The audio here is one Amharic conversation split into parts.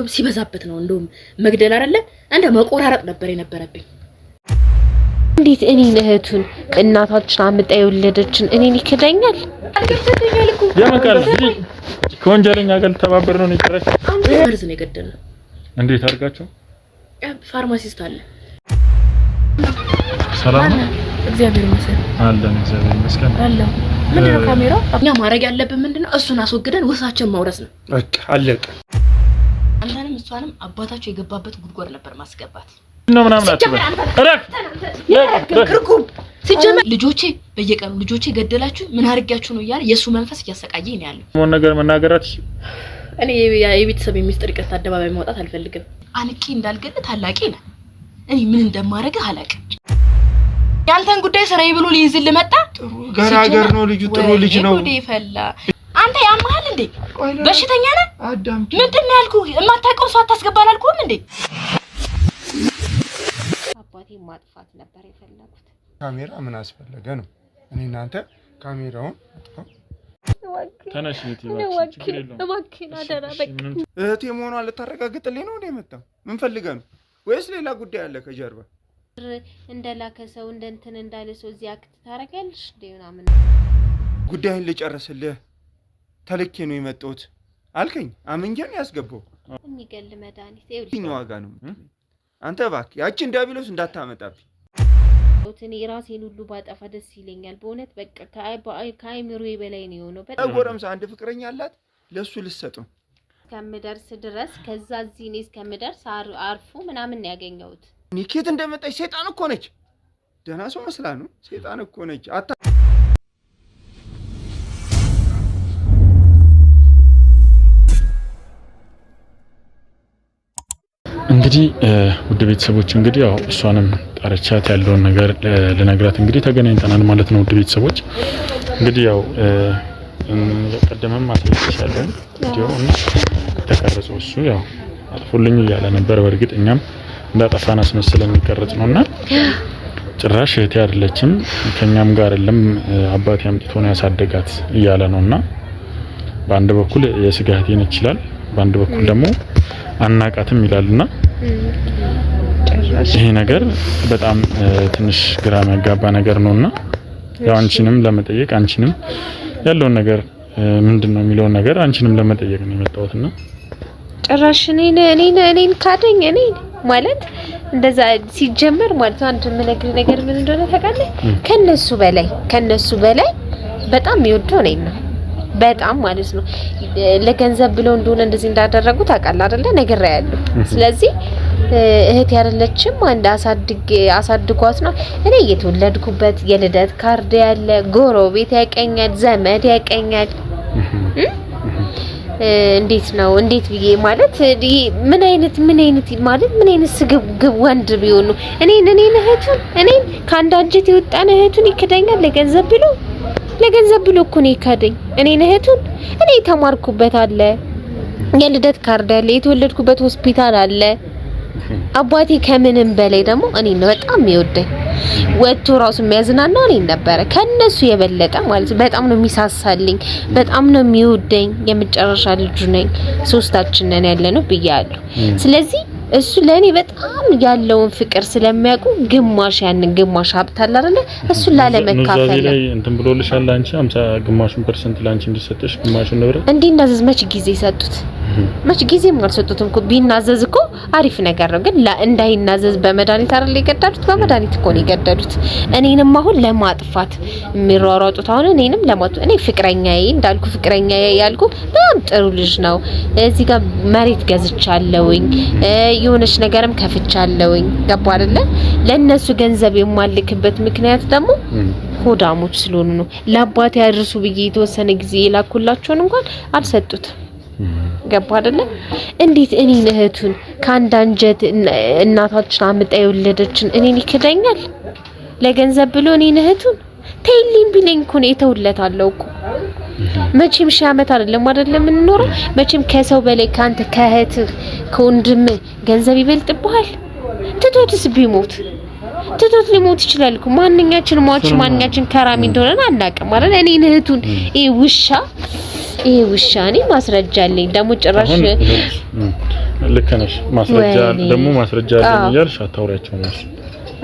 ሲበዛበት ነው እንደውም መግደል አይደለ እንደ መቆራረጥ ነበር የነበረብኝ። እንዴት እኔ እህቱን እናታችን አምጣ የወለደችን እኔን ይከዳኛል? አልገደለኛል እኮ የመቃል እንግዲህ ከወንጀለኛ ጋር ተባብረ ነው ይጨረስ። መርዝ ነው የገደለው። እንዴት አድርጋቸው? ፋርማሲስት አለ። ሰላም ነው? እግዚአብሔር ይመስገን አለን። እግዚአብሔር ይመስገን አለን። ምንድነው ካሜራው? እኛ ማድረግ ያለብን ምንድነው? እሱን አስወግደን ወሳችን ማውረስ ነው። በቃ አለቀ። አንተንም እሷንም አባታቸው የገባበት ጉድጓድ ነበር ማስገባት ነው ምናምን አትበል። እረፍ ሲጀመር ልጆቼ በየቀኑ ልጆቼ ገደላችሁ ምን አርጋችሁ ነው እያለ የሱ መንፈስ እያሰቃየኝ ነው ያለው። ምን ነገር መናገራት እኔ የቤተሰብ የሚስጥር ቀጥ አደባባይ ማውጣት አልፈልግም። አንቄ እንዳልገለ ታላቂ ነህ። እኔ ምን እንደማረግ አላውቅም። ያንተን ጉዳይ ስራዬ ብሎ ሊይዝል መጣ። ጥሩ ገራገር ነው ልጁ፣ ጥሩ ልጅ ነው። ወዴ ፈላ አንተ ያማል እንዴ? በሽተኛ ነህ? ምንድነው ያልኩህ? የማታውቀው ሰው አታስገባን አልኩህም እንዴ? አባቴ ማጥፋት ነበር የፈለጉት። ካሜራ ምን አስፈለገ ነው? እኔ እናንተ ካሜራውን አጥፋው። ተነሽ ይትይው ችግር የለውም። እባክህ አደራ በቃ እህቴ መሆኗን ልታረጋግጥልኝ ነው እንዴ መጣው? ምን ፈልገህ ነው? ወይስ ሌላ ጉዳይ አለ ከጀርባ? እንደላከ ሰው እንደንትን እንዳለ ሰው እዚህ አክት ታረጋለሽ ደውና ምን ጉዳይን ልጨርስልህ ተልኬ ነው የመጣሁት አልከኝ። አመንጀን ያስገባው የሚገል መድኃኒት ይኸውልኝ ዋጋ ነው። አንተ እባክህ ያቺን ዳቢሎስ እንዳታመጣብኝ። እኔ ራሴን ሁሉ ባጠፋ ደስ ይለኛል በእውነት በቃ ከአይምሮዬ በላይ ነው የሆነው። በጣም ጎረምሳ አንድ ፍቅረኛ አላት ለሱ ልሰጠው ከምደርስ ድረስ ከዛ እዚህ እኔ እስከምደርስ አርፎ ምናምን ነው ያገኘሁት። ኒኬት እንደመጣች ሰይጣን እኮ ነች። ደህና ሰው መስላ ነው ሰይጣን እኮ ነች። እንግዲህ ውድ ቤተሰቦች እንግዲህ ያው እሷንም ጠርቻት ያለውን ነገር ለነግራት እንግዲህ ተገናኝተናል ማለት ነው። ውድ ቤተሰቦች እንግዲህ ያው ቀደምም ማስረጃሻለሁ ቪዲዮውን ተቀርጾ እሱ ያው አጥፉልኝ እያለ ነበር። በእርግጥ እኛም እንዳጠፋን አስመስለን የሚቀርጽ ነውና ጭራሽ እህቴ አይደለችም ከኛም ጋር አይደለም አባቴ አምጥቶ ነው ያሳደጋት እያለ ነውና በአንድ በኩል የስጋ እህቴ ነች ይላል፣ በአንድ በኩል ደግሞ አናቃትም ይላልና ይሄ ነገር በጣም ትንሽ ግራ የሚያጋባ ነገር ነውና ያው አንቺንም ለመጠየቅ አንቺንም ያለውን ነገር ምንድነው የሚለውን ነገር አንቺንም ለመጠየቅ ነው የመጣሁትና ጭራሽ እኔን ካደኝ እኔ ማለት እንደዛ ሲጀመር ማለት አንድ ነገር ምን እንደሆነ ታውቃለህ? ከነሱ በላይ በጣም ይወደው ነው በጣም ማለት ነው። ለገንዘብ ብለው እንደሆነ እንደዚህ እንዳደረጉ ታውቃለህ አይደለ? ነገር ያለው ስለዚህ እህት ያለችም አንድ አሳድጓት ነው። እኔ የተወለድኩበት የልደት ካርድ ያለ ጎረቤት ያቀኛል፣ ዘመድ ያቀኛል። እንዴት ብዬ ማለት ምን አይነት ማለት ምን አይነት ስግብግብ ወንድ ቢሆን ነው እኔን እህቱን ከአንድ አንጀት የወጣን እህቱን ይከዳኛል ለገንዘብ ብሎ እኮ ነው ይካደኝ። እኔን እህቱን እኔ ተማርኩበት አለ የልደት ካርድ አለ የተወለድኩበት ሆስፒታል አለ። አባቴ ከምንም በላይ ደግሞ እኔን በጣም ይወደኝ ወጥቶ ራሱ የሚያዝናናው እኔን ነበረ ከነሱ የበለጠ ማለት በጣም ነው የሚሳሳልኝ፣ በጣም ነው የሚወደኝ። የመጨረሻ ልጅ ነኝ፣ ሶስታችን ነን ያለነው ብያለሁ። ስለዚህ እሱ ለኔ በጣም ያለውን ፍቅር ስለሚያውቁ ግማሽ ሀብት አለ አይደል? እሱ ላለመካፈል ነው ላይ እንትን ብሎልሻል። አንቺ 50 ግማሹን % ላንቺ እንዲሰጥሽ ግማሹን ንብረት እንዲናዘዝ መች ጊዜ ሰጡት? መች ጊዜ ማልሰጡትም እኮ ቢናዘዝ እኮ አሪፍ ነገር ነው። ግን እንዳይናዘዝ በመድኃኒት አይደል የገደሉት? በመድኃኒት እኮ ነው የገደሉት። እኔንም አሁን ለማጥፋት የሚሯሯጡት አሁን እኔንም ለማጥፋት እኔ ፍቅረኛዬ እንዳልኩ ፍቅረኛዬ ያልኩ በጣም ጥሩ ልጅ ነው። እዚህ ጋር መሬት ገዝቻለሁኝ የሆነች ነገርም ከፍቻለሁኝ። ገባ አይደለ? ለነሱ ገንዘብ የማልክበት ምክንያት ደግሞ ሆዳሞች ስለሆኑ ነው። ለአባቴ ያድርሱ ብዬ የተወሰነ ጊዜ የላኩላቸውን እንኳን አልሰጡት። ገባ አይደለ? እንዴት እኔን እህቱን ከአንድ አንጀት እናታችን አምጣ የወለደችን እኔን ይከዳኛል ለገንዘብ ብሎ እኔን እህቱን ተይልኝ ቢለኝ እኮ ነው የተውለታለሁ እኮ። መቼም ሺህ ዓመት አይደለም የምንኖረው። መቼም ከሰው በላይ ካንተ ከእህት ከወንድም ገንዘብ ይበልጥብሃል። ትቶትስ ቢሞት ሊሞት ይችላል እኮ። ማንኛችን ከራሚ እንደሆነ አናውቅም አይደል? እኔን እህቱን ይሄ ውሻ እኔ ማስረጃ አለኝ። ደግሞ ጭራሽ ልክ ነሽ። ማስረጃ ደግሞ ማስረጃ አለኝ እያልሽ አታውሪያቸው ነው።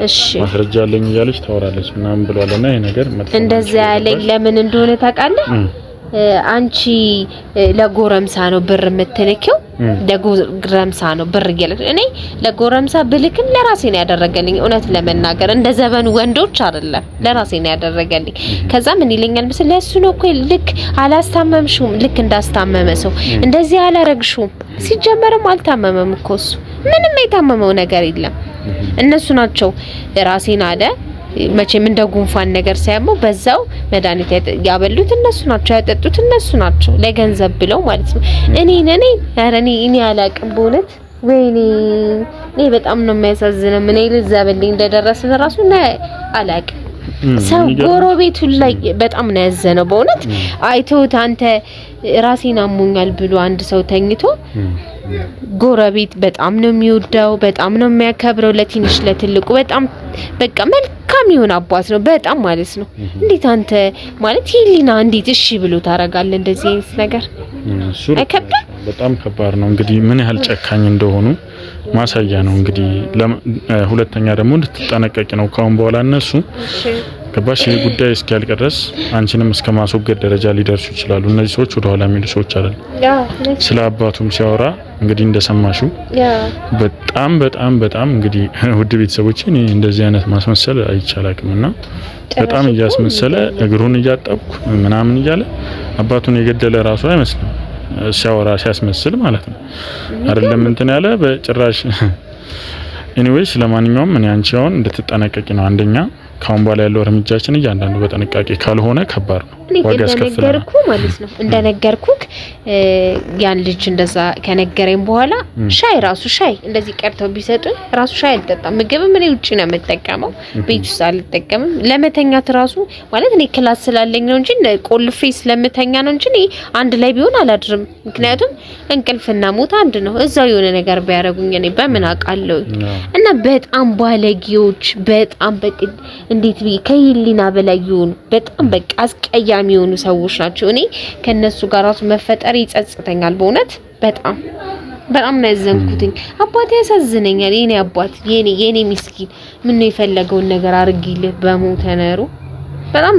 እሺ ማስረጃ አለኝ እያለች ታወራለች ምናምን ብለዋልና ይሄ ነገር እንደዛ ያለኝ ለምን እንደሆነ ታውቃለህ? አንቺ ለጎረምሳ ነው ብር የምትልኪው፣ ለጎረምሳ ነው ብር እያለች እኔ ለጎረምሳ ብልክም ለራሴ ነው ያደረገልኝ። እውነት ለመናገር እንደ ዘመኑ ወንዶች አይደለም፣ ለራሴ ነው ያደረገልኝ። ከዛ ምን ይለኛል ምስል ለሱ ነው እኮ ልክ አላስታመምሽውም፣ ልክ እንዳስታመመ ሰው እንደዚህ አላረግሽውም። ሲጀመርም አልታመመም እኮ እሱ ምንም የታመመው ነገር የለም። እነሱ ናቸው ራሴን አለ መቼም እንደ ጉንፋን ነገር ሳይመው በዛው መድኃኒት ያበሉት እነሱ ናቸው፣ ያጠጡት እነሱ ናቸው፣ ለገንዘብ ብለው ማለት ነው። እኔ አላቅም በእውነት ወይኔ እኔ በጣም ነው የሚያሳዝነው። ምን ይል ዘበልኝ እንደደረሰ ራሱ አላቅም። ሰው ጎረቤቱ ላይ በጣም ነው ያዘነው በእውነት አይቶት አንተ ራሴን አሞኛል ብሎ አንድ ሰው ተኝቶ ጎረቤት በጣም ነው የሚወደው፣ በጣም ነው የሚያከብረው፣ ለትንሽ ለትልቁ በጣም በቃ መልካም ይሆን አባት ነው በጣም ማለት ነው። እንዴት አንተ ማለት ሂሊና እንዴት እሺ ብሎ ታረጋለህ እንደዚህ አይነት ነገር? በጣም ከባድ ነው። እንግዲህ ምን ያህል ጨካኝ እንደሆኑ ማሳያ ነው። እንግዲህ ሁለተኛ ደግሞ እንድትጠነቀቂ ነው ካሁን በኋላ እነሱ ገባሽ? ይሄ ጉዳይ እስኪያልቅ ድረስ አንቺንም እስከ ማስወገድ ደረጃ ሊደርሱ ይችላሉ። እነዚህ ሰዎች ወደ ኋላ የሚሉ ሰዎች አይደል? ስለ አባቱም ሲያወራ እንግዲህ እንደሰማሽው በጣም በጣም በጣም እንግዲህ ውድ ቤተሰቦቼ እኔ እንደዚህ አይነት ማስመሰል አይቻላልምና በጣም እያስመሰለ እግሩን እያጠብኩ ምናምን እያለ አባቱን የገደለ ራሱ አይመስልም ሲያወራ ሲያስመስል ማለት ነው አይደለም እንትን ያለ በጭራሽ። ኤኒዌይስ ለማንኛውም እኔ አንቺውን እንድትጠነቀቂ ነው አንደኛ ካሁን በኋላ ያለው እርምጃችን እያንዳንዱ በጥንቃቄ ካልሆነ ከባድ ነው፣ ዋጋ ያስከፍላል ማለት ነው። እንደነገርኩክ ያን ልጅ እንደዛ ከነገረኝ በኋላ ሻይ እንደዚህ ቀርተው ቢሰጡኝ ራሱ ሻይ አልጠጣም። ምግብ ምን ውጪ ነው የምጠቀመው፣ ቤት ውስጥ አልጠቀምም። ለመተኛት ራሱ ማለት እኔ ክላስ ስላለኝ ነው እንጂ ቆልፌ ስለምተኛ ነው እንጂ አንድ ላይ ቢሆን አላድርም። ምክንያቱም እንቅልፍና ሞት አንድ ነው። እዛው የሆነ ነገር ቢያረጉኝ እኔ በምን አውቃለሁ? እና በጣም ባለጌዎች በጣም በቃ እንዴት ከይሊና በላይ ይሆኑ በጣም በቃ አስቀያሚ የሆኑ ሰዎች ናቸው። እኔ ከነሱ ጋር ራሱ መፈጠር ይጸጽተኛል በእውነት በጣም በጣም ነው ያዘንኩትኝ። አባቴ ያሳዝነኛል። የኔ አባት የኔ ምስኪን ምን ነው የፈለገውን ነገር አርጊልህ በሞተ ነሩ በጣም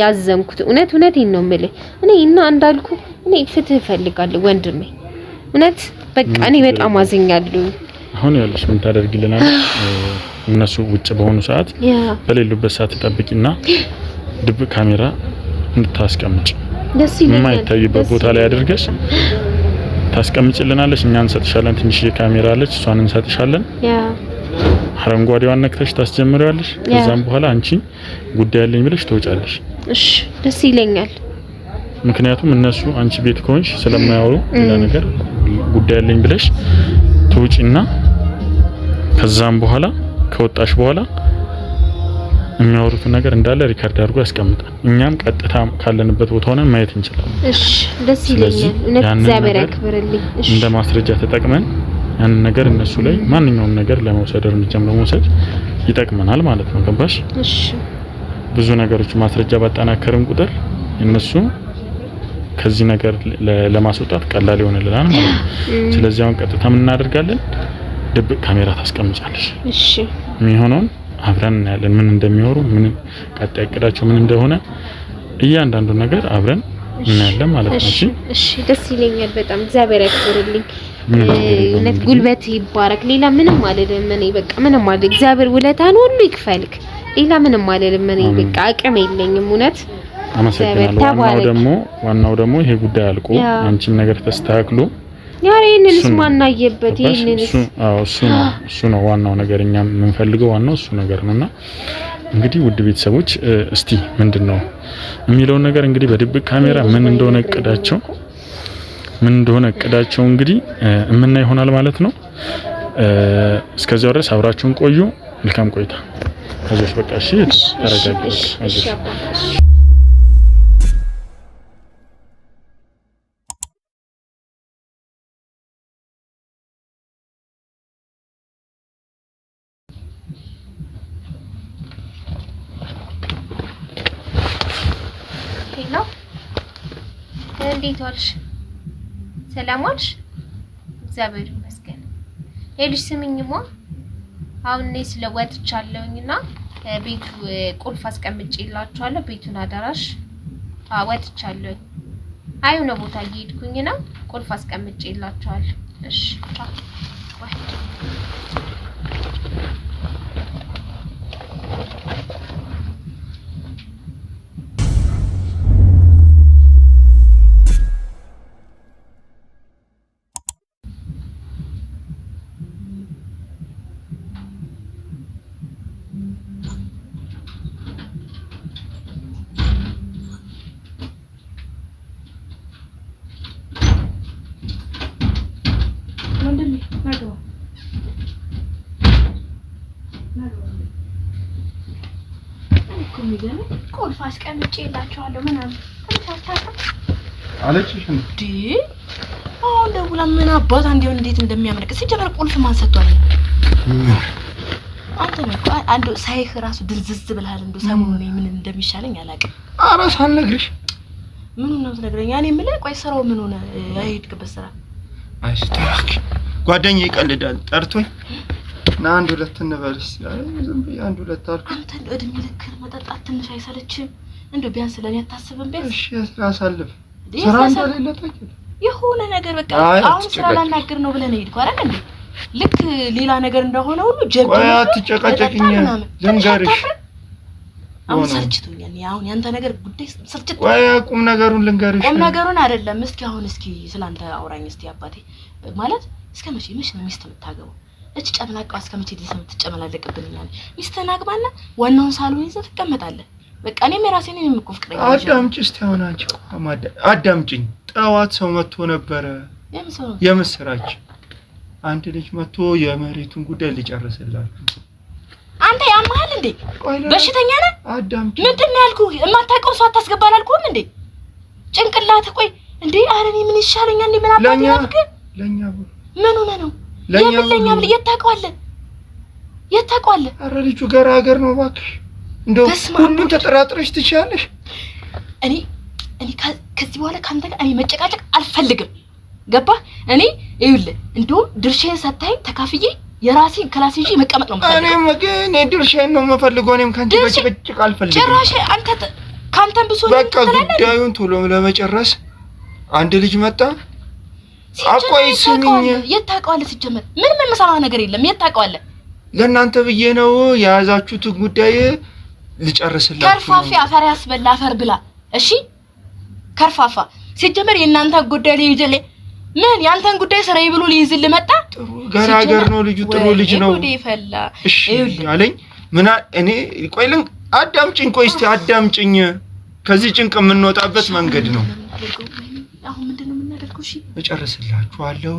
ያዘንኩት እውነቴን ነው የምልህ። እኔ እንዳልኩ እኔ ፍትህ እፈልጋለሁ ወንድሜ እውነት በቃ እኔ በጣም አዝኛለሁ። አሁን ያለሽ ምን ታደርጊልናል? እነሱ ውጭ በሆኑ ሰዓት በሌሉበት ሰዓት ተጠብቂና ድብቅ ካሜራ እንድታስቀምጪ ደስ ይላል። የማይታይበት ቦታ ላይ አድርገሽ ታስቀምጪልናለሽ። እኛ እንሰጥሻለን። ትንሽ ካሜራ አለች፣ እሷን እንሰጥሻለን። አረንጓዴዋን ነክተሽ ታስጀምሪያለሽ። ከዛም በኋላ አንቺ ጉዳይ አለኝ ብለሽ ትወጫለሽ። እሺ ደስ ይለኛል። ምክንያቱም እነሱ አንቺ ቤት ከሆንሽ ስለማያወሩ ሌላ ነገር ጉዳይ አለኝ ብለሽ ትውጪና ከዛም በኋላ ከወጣሽ በኋላ የሚያወሩት ነገር እንዳለ ሪካርድ አድርጎ ያስቀምጣል። እኛም ቀጥታ ካለንበት ቦታ ሆነን ማየት እንችላለን። እሺ ደስ ይለኛል። እውነት እግዚአብሔር ያክብርልኝ። እሺ እንደ ማስረጃ ተጠቅመን ያን ነገር እነሱ ላይ ማንኛውም ነገር ለመውሰድ እርምጃም ለመውሰድ ይጠቅመናል ማለት ነው። ገባሽ? እሺ ብዙ ነገሮች ማስረጃ ባጠናከርን ቁጥር እነሱ ከዚህ ነገር ለማስወጣት ቀላል ይሆንልናል ማለት ነው። ስለዚህ አሁን ቀጥታ ምን እናደርጋለን? ድብቅ ካሜራ ታስቀምጫለሽ። እሺ የሚሆነውን አብረን እናያለን። ምን እንደሚወሩ ምን ቀጣይ እቅዳቸው ምን እንደሆነ እያንዳንዱ ነገር አብረን እናያለን ማለት ነው። እሺ ደስ ይለኛል በጣም እግዚአብሔር ያክብርልኝ። እውነት ጉልበት ይባረክ። ሌላ ምንም አይደለም። እኔ በቃ ምንም አይደል። እግዚአብሔር ውለታን ሁሉ ይክፈልክ። ሌላ ምንም አይደለም። እኔ በቃ አቅም የለኝም እውነት። አመሰግናለሁ። ዋናው ደግሞ ይሄ ጉዳይ አልቆ አንቺም ነገር ተስተካክሎ ያሬንንስ ማናየበት ይሄንንስ እሱ ነው ዋናው ነገር። እኛም የምንፈልገው ዋናው እሱ ነገር ነውና እንግዲህ ውድ ቤተሰቦች እስቲ ምንድነው የሚለው ነገር እንግዲህ በድብቅ ካሜራ ምን እንደሆነ እቅዳቸው እንግዲህ እምና ይሆናል ማለት ነው። እስከዚያው ድረስ አብራችሁን ቆዩ። መልካም ቆይታ። ከዚህ በቃ እሺ ተረጋግጡ። እንዴት ዋልሽ? ሰላም ዋልሽ? እግዚአብሔር ይመስገን። ሄልሽ ስሚኝማ አሁን እኔ ስለወጥቻለሁኝና ቤቱ ቁልፍ አስቀምጬላችኋለሁ ቤቱን አዳራሽ ወጥቻለሁ አይሆነ ቦታ እየሄድኩኝ ነው ቁልፍ አስቀምጬላችኋለሁ እሺ ወይ ቁልፍ አስቀምጬላችኋለሁ ምናምን አለችሽ እንዴ? አሁን ደውላ ምን አባት አንዴውን እንዴት እንደሚያመልክ ሲጀመር ቁልፍ ማን ሰጥቷል? አንተ ነው አንዱ ሳይህ ራሱ ድርዝዝ ብለሃል። እንዶ ሰሞኑን ምን እንደሚሻለኝ አላውቅም። ኧረ ሳልነግርሽ ምን ነው ትነግረኛ? እኔ የምልህ ቆይ ስራው ምን ሆነ? አይሄድክበት ስራ አይስተካክ ጓደኛዬ ይቀልዳል ጠርቶኝ ና አንድ ሁለት እንበልስ ዝም ብዬ አንድ ሁለት አልኩ። አንተ እድሜ ልክ መጠጣት ትንሽ አይሰለችም? እንዶ ቢያንስ ለኔ አታስብም? ቢያንስ እሺ ያሳልፍ ስራ እንደሌለ ታውቂው የሆነ ነገር በቃ አሁን ስራ ላናገር ነው ብለህ ነው ሄድኩ አይደል እንዴ? ልክ ሌላ ነገር እንደሆነ ሁሉ ጀብዱ ወይ አትጨቃጨቅኝ ልንገርሽ። አሁን ሰልችቶኛል። አሁን ያንተ ነገር ጉዳይ ሰልችቶ ወይ ቁም ነገሩን ልንገርሽ። ቁም ነገሩን አይደለም እስኪ አሁን እስኪ ስላንተ አውራኝ እስቲ አባቴ ማለት እስከ መቼ ነው ሚስት የምታገባው? እቺ ጨምላቃው እስከ መቼ ድረስ የምትጨመላለቅብኛል? ሚስትህን አግባና ዋናውን ሳሎን ይዘህ ትቀመጣለህ። በቃ እኔም የራሴን የምቆፍቅረኝ አዳምጪ እስቲ አሁን አንቺ አዳምጪኝ። ጠዋት ሰው መጥቶ ነበረ የምስራች አንድ ልጅ መጥቶ የመሬቱን ጉዳይ ሊጨርስላችሁ። አንተ ያማሃል እንዴ? በሽተኛ ነህ? አዳምጪ። ምንድነው ያልኩህ? የማታውቀው ሰው አታስገባል አልኩህም እንዴ? ጭንቅላት ቆይ እንዴ ኧረ እኔ ምን ይሻለኛል? እንዴ ምን አባቱ ያልክ? ለኛ ምን ሆነ ነው? የምለኛ ምን የታውቀዋለህ? ኧረ ልጁ ገራገር ነው እባክሽ። እንደው ሁሉን ተጠራጥረሽ ትችያለሽ። እኔ ከዚህ በኋላ ካንተ ጋር እኔ መጨቃጨቅ አልፈልግም። ገባህ? እኔ ይኸውልህ እንደውም ድርሻዬን ሰጥተኸኝ ተካፍዬ የራሴን ክላስ ይዤ መቀመጥ ነው የምፈልገው። እኔም ግን ድርሻዬን ነው የምፈልገው። እኔም ካንተ ጋር ጭቅጭቅ አልፈልግም። ጭራሽ አንተ ካንተም ብሶ ነው። በቃ ጉዳዩን ቶሎ ለመጨረስ አንድ ልጅ መጣ። አቆይ ስሚኝ፣ የት ታውቀዋለህ? ሲጀመር ምንም የምሰማው ነገር የለም። የት ታውቀዋለህ? ለእናንተ ብዬ ነው የያዛችሁት ጉዳይ ልጨርስላችሁ። ከርፋፊ አፈር ያስበላ አፈር ብላ። እሺ ከርፋፋ ሲጀመር የእናንተ ጉዳይ ላይ ይጀለ ምን ያንተን ጉዳይ ስራዬ ብሎ ሊይዝልህ መጣ። ጥሩ ገራገር ነው ልጁ፣ ጥሩ ልጅ ነው። ወዴ ፈላ እሺ አለኝ። ምን እኔ ቆይ አዳምጪኝ፣ ቆይ እስቲ አዳምጪኝ። ከዚህ ጭንቅ የምንወጣበት መንገድ ነው። አሁን ምንድነው የምናደርገው? እሺ እጨርስላችኋለሁ።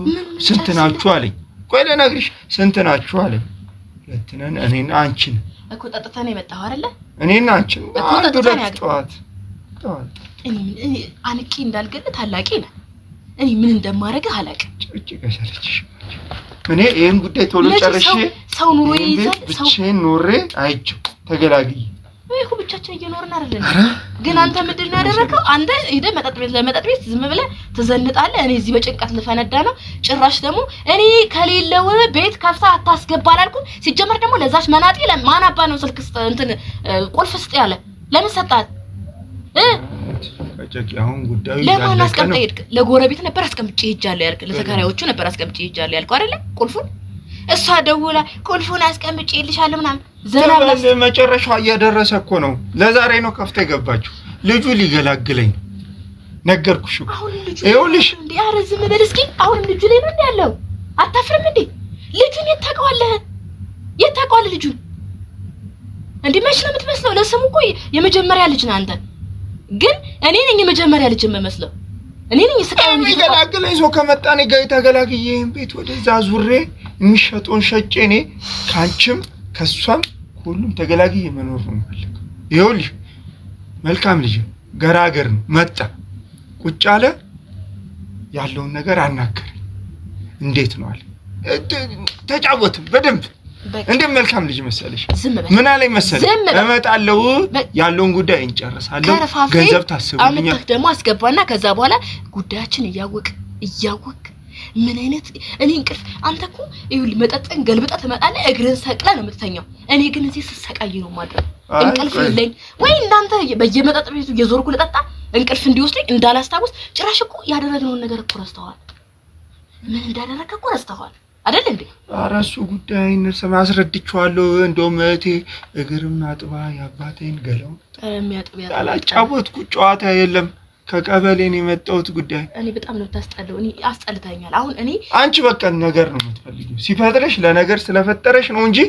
ስንት ናችሁ አለኝ። ቆይ ልነግርሽ፣ ስንት ናችሁ አለኝ። ሁለት ነን እኔና አንቺን እኮ ጠጥተን የመጣው አይደለ? እኔና አንቺን አንድ ሁለት ጠዋት እኔ አንቂ እንዳልገለ ታላቂ ነህ። እኔ ምን እንደማደርግ አላውቅም። ጭቅጭቀሰለችሽ። እኔ ይሄን ጉዳይ ቶሎ ጨርሼ ሰው ኑሮ ይይዛል። ሰው ብቻዬን ኖሬ አይቼው ተገላግዬ ይሄ ብቻችን እየኖርን አይደለም። ግን አንተ ምንድን ነው ያደረከው? አንተ ሄደህ ለመጠጥ ቤት ዝም ብለህ ትዘንጣለህ። እኔ እዚህ በጭንቀት ልፈነዳ ነው። ጭራሽ ደግሞ እኔ ከሌለው ቤት ከፍታ አታስገባ አላልኩም? ሲጀመር ደግሞ ለዛች መናጤ ለማን አባ ነው ስልክ እንትን ቁልፍ ስጥ ያለ? ለምን ሰጣት? አሁን ጉዳዩ ለማን አስቀምጠህ ሄድክ? ለጎረቤት ነበር አስቀምጬ ሄጃለሁ ያልክ፣ ለተከራዮቹ ነበር አስቀምጬ ሄጃለሁ ያልከው አይደለ? ቁልፉን እሷ ደውላ ቁልፉን አስቀምጬ ልሻለሁ ምናምን ዘናብላስ መጨረሻው እያደረሰ እኮ ነው። ለዛሬ ነው ከፍታ የገባችሁ። ልጁ ሊገላግለኝ ነገርኩሽ እኮ። ይኸውልሽ እንዴ ኧረ ዝም በል እስኪ። አሁን ልጁ ላይ ነው ያለው። አታፍርም እንዴ? ልጁን የት ታውቀዋለህ? ልጁን እንዴ መች ነው የምትመስለው? ለስሙ እኮ የመጀመሪያ ልጅ ነህ አንተ። ግን እኔ ነኝ የመጀመሪያ ልጅ የምመስለው። እኔ ነኝ ስቃዩን የሚገላግለኝ ሰው ከመጣ እኔ ጋር ተገላግዬ ቤት ወደዛ ዙሬ የሚሸጡን ሸጬ እኔ ካንቺም ከሷም ሁሉም ተገላግዬ መኖር ነው የምፈልገው። ይኸውልሽ መልካም ልጅ ገራገር ነው። መጣ ቁጭ አለ፣ ያለውን ነገር አናገረኝ። እንዴት ነው አለ። ተጫወትን በደንብ። እንደ መልካም ልጅ መሰለሽ። ምን አለኝ መሰለሽ? እመጣለሁ፣ ያለውን ጉዳይ እንጨርሳለን፣ ገንዘብ ታስቡልኛል። አመጣህ ደግሞ አስገባና ከዛ በኋላ ጉዳያችን እያወቅ ምን አይነት እኔ እንቅልፍ አንተ እኮ ይኸውልህ መጠጥን ገልብጣ ትመጣለህ እግርን ሰቅላ ነው የምትተኛው እኔ ግን እዚህ ስሰቃይ ነው ማድረግ እንቅልፍ የለኝ ወይ እንዳንተ በየመጠጥ ቤቱ እየዞርኩ ልጠጣ እንቅልፍ እንዲወስደኝ እንዳላስታውስ ጭራሽ እኮ ያደረግነውን ነገር እኮ ረስተዋል ምን እንዳደረከ እኮ ረስተዋል አይደል እንዴ አራሱ ጉዳይ እነሰማ አስረድቻለሁ እንደውም እህቴ እግርም አጥባ ያባቴን ገለው የሚያጥብ ያላጫወትኩ ጨዋታ የለም ከቀበሌን የመጣሁት ጉዳይ እኔ በጣም ነው ታስጠለው እኔ አስጠልታኛል አሁን እኔ አንቺ በቃ ነገር ነው የምትፈልጊው ሲፈጥረሽ ለነገር ስለፈጠረሽ ነው እንጂ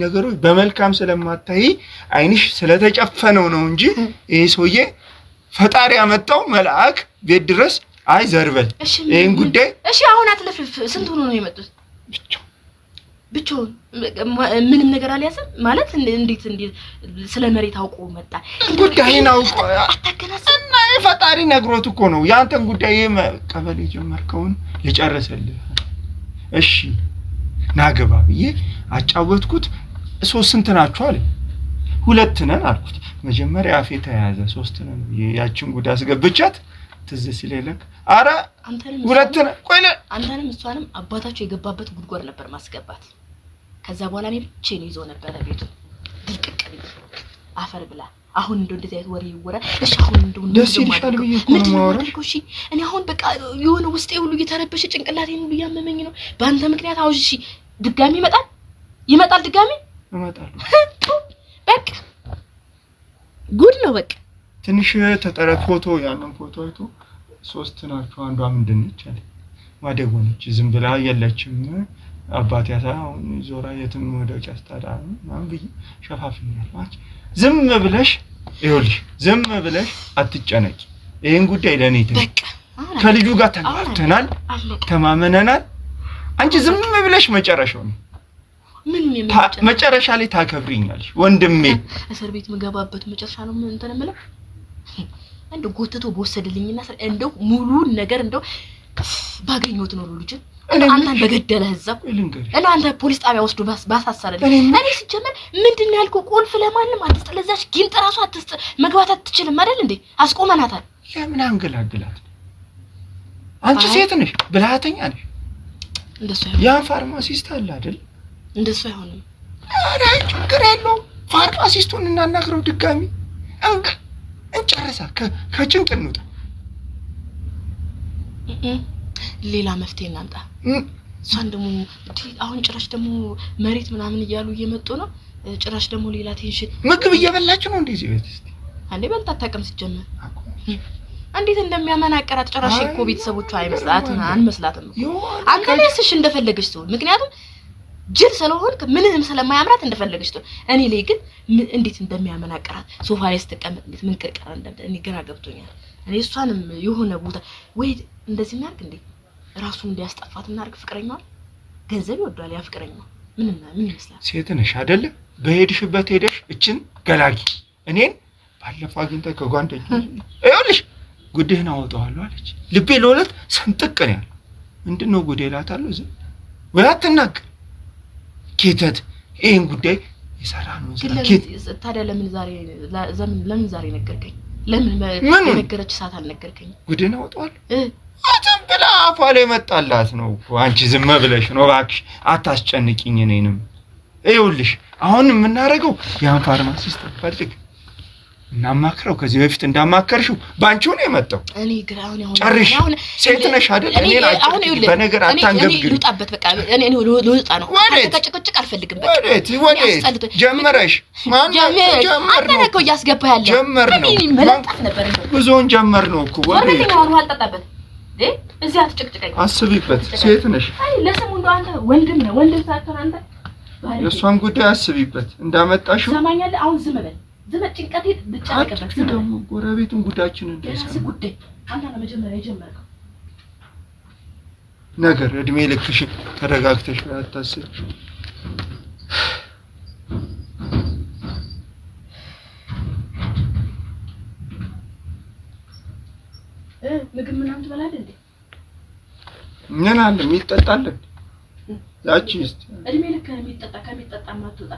ነገሩ በመልካም ስለማታይ አይንሽ ስለተጨፈነው ነው እንጂ ይሄ ሰውዬ ፈጣሪ ያመጣው መልአክ ቤት ድረስ አይ ዘርበል ይሄን ጉዳይ እሺ አሁን አትለፍልፍ ስንት ሆኖ ነው የመጡት ብቻው ምንም ነገር አልያዘም ማለት እንዴት ስለ መሬት አውቆ መጣ ጉዳይን አውቆ አታከናሰና ፈጣሪ ነግሮት እኮ ነው ያንተን ጉዳይ ቀበሌ ጀመርከውን ልጨርሰልህ እሺ ናገባ ብዬ አጫወትኩት ሶስት ስንት ናችሁ አለ ሁለት ነን አልኩት መጀመሪያ አፌ ተያዘ ሶስት ነን ያቺን ጉዳ አስገብቻት ትዝ ሲለለክ አረ ሁለት ነን ቆይለ አንተንም እሷንም አባታቸው የገባበት ጉድጓድ ነበር ማስገባት ከዛ በኋላ እኔ ብቻዬን ይዞ ነበር ቤቱ ድቅቅ ቢል አፈር ብላ አሁን እንደዚህ አይነት ወሬ ይወራ እሺ አሁን እንደዚህ ይሻል ብዬ እኮ ነው እሺ እኔ አሁን በቃ የሆነ ውስጤ ሁሉ እየተረበሸ ጭንቅላቴን ሁሉ ያመመኝ ነው በአንተ ምክንያት አውሽ እሺ ድጋሚ ይመጣል ድጋሚ በቃ ጉድ ነው በቃ ትንሽ ተጠረፍ ፎቶ ያንን ፎቶ አይቶ ሶስት ናቸው አንዷ ምንድነች አለ ማደጎነች ዝም ብላ የለችም አባቴ ያሳው ዞራ የትም ወደጫ አስታዳ ማን ብዬ ሸፋፍኛል ማች ዝም ብለሽ ይኸውልሽ ዝም ብለሽ አትጨነቂ ይሄን ጉዳይ ለኔ በቃ ከልጁ ጋር ተግባብተናል ተማመነናል አንቺ ዝም ብለሽ መጨረሻው ነው ምን መጨረሻ ላይ ታከብሪኛለሽ ወንድሜ እስር ቤት መገባበት መጨረሻ ነው ምን ተነመለው እንደው ጎትቶ በወሰደልኝና እንደው ሙሉ ነገር እንደው ባገኘሁት ነው ልጅ አንተ በገደለህ እዛው እና አንተ ፖሊስ ጣቢያ ወስዶ ባሳሰረልኝ እኔ ሲጀመር ምንድነው ያልኩ ቁልፍ ለማንም አትስጥ ለዛች ጊንጥ ራሱ አትስጥ መግባት አትችልም አይደል እንዴ አስቆመናታል ለምን አንገላግላት አንቺ ሴት ነሽ ብልሃተኛ ነሽ እንደሱ ያ ፋርማሲስት አለ አይደል እንደሱ አይሆንም አረ ችግር የለውም ፋርማሲስቱን እናናግረው ድጋሚ እንጨርሳ ከጭንቅ እንውጣ ሌላ መፍትሄ እናምጣ እሷን ደግሞ አሁን ጭራሽ ደግሞ መሬት ምናምን እያሉ እየመጡ ነው ጭራሽ ደግሞ ሌላ ቴንሽን ምግብ እየበላችሁ ነው እንደዚህ ቤት እስቲ አንዴ በልታ ታቀም ሲጀመር እንዴት እንደሚያመናቀራት ጭራሽ እኮ ቤተሰቦቿ አይመስላትም አንመስላትም አንተ ለስሽ እንደፈለገች ነው ምክንያቱም ጅል ስለሆንክ ምንም ስለማያምራት እንደፈለገች ነው እኔ ላይ ግን እንዴት እንደሚያመናቀራት ሶፋ ላይ ስትቀመጥ እንዴት ምን ከቀረ እኔ ግራ ገብቶኛል እኔ እሷንም የሆነ ቦታ ወይ እንደዚህ እናርግ እንዴ ራሱን እንዲያስጠፋት እናርግ ፍቅረኛው ገንዘብ ይወዳል ያ ፍቅረኛው ምን ይመስላል ሴት ነሽ አይደል በሄድሽበት ሄደሽ እችን ገላጊ እኔን ባለፈው አግኝታ ከጓንደኛ አይውልሽ ጉዴና አወጣዋለሁ አለች ልቤ ለሁለት ሰንጥቅ ነው ያለው ምንድነው ጉዴ እላታለሁ ዝም ወይ አትናገር ኬተት ይሄን ጉዳይ ይሰራ ነው ታዲያ ለምን ዛሬ ነገርከኝ ለምን ነገረች ሰዓት አልነገርከኝ ጉዴና አወጣዋለሁ አተም ብላ አፏ ላይ መጣላት ነው አንቺ ዝም ብለሽ ነው እባክሽ አታስጨንቂኝ እኔንም ይኸውልሽ አሁን የምናረገው ያን ፋርማሲስት ፈልግ እናማክረው ከዚህ በፊት እንዳማከርሽው ባንቺው ነው የመጣው እኔ ግራውን አሁን ሴት ነሽ አይደል እኔ አሁን በነገር አታንገብግሪ ልውጣበት በቃ እኔ ልውጣ ነው ተጨቅጭቅ አልፈልግም በቃ ወዴት ጀመረሽ ማን ጀመር ነው እኮ ያስገባ ያለ ጀመር ነው መለጣፍ ነበር ብዙውን ጀመር ነው እኮ ወዴት ነው አሁን አልጠጣበት እዚህ አትጨቅጭቀኝ አስቢበት ሴት ነሽ አይ ለስሙ እንደው አንተ ወንድም ሳትሆን አንተ የሷን ጉዳይ አስቢበት እንዳመጣሽው ሰማኛለህ አሁን ዝም በል ጭንቀቴ ብቻቀበት ደግሞ ጎረቤቱን ጉዳችን እንደሰማ ጉዳይ አንተ ለመጀመሪያ የጀመርከው ነገር እድሜ ልክሽ ተረጋግተሽ አታስብ ምግብ ምናምን ትበላለህ እንዴ ምን አለ የሚጠጣል ያቺ እስቲ እድሜ ልክ የሚጠጣ ከሚጠጣ ማትወጣ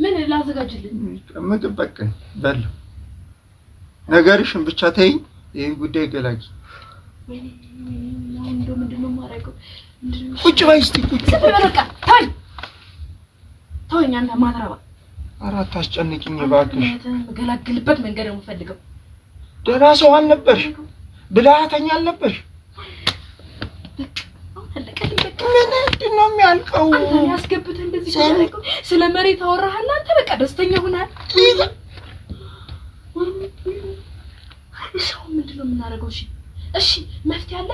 ምን ላዘጋጅልኝ ምግብ በቃ በል ነገርሽን ብቻ ተይኝ ይሄን ጉዳይ ገላጊ እንደው ምንድነው ማረገው? ቁጭ በይ እስቲ ቁጭ በቃ ተወኝ አንተ ማትረባ። አራት አስጨንቂኝ እባክሽ። መገላገልበት መንገድ ነው የምፈልገው። ደህና ሰው አልነበርሽ፣ ብልሃተኛ አልነበርሽ። ምንድን ነው የሚያልቀው? አንተ ያስገብተህ እንደዚህ ታረቀው። ስለ መሬት አወራህና አንተ በቃ ደስተኛ ሆናል። ሰው ምንድነው የምናደርገው? እሺ መፍትሄ አለ?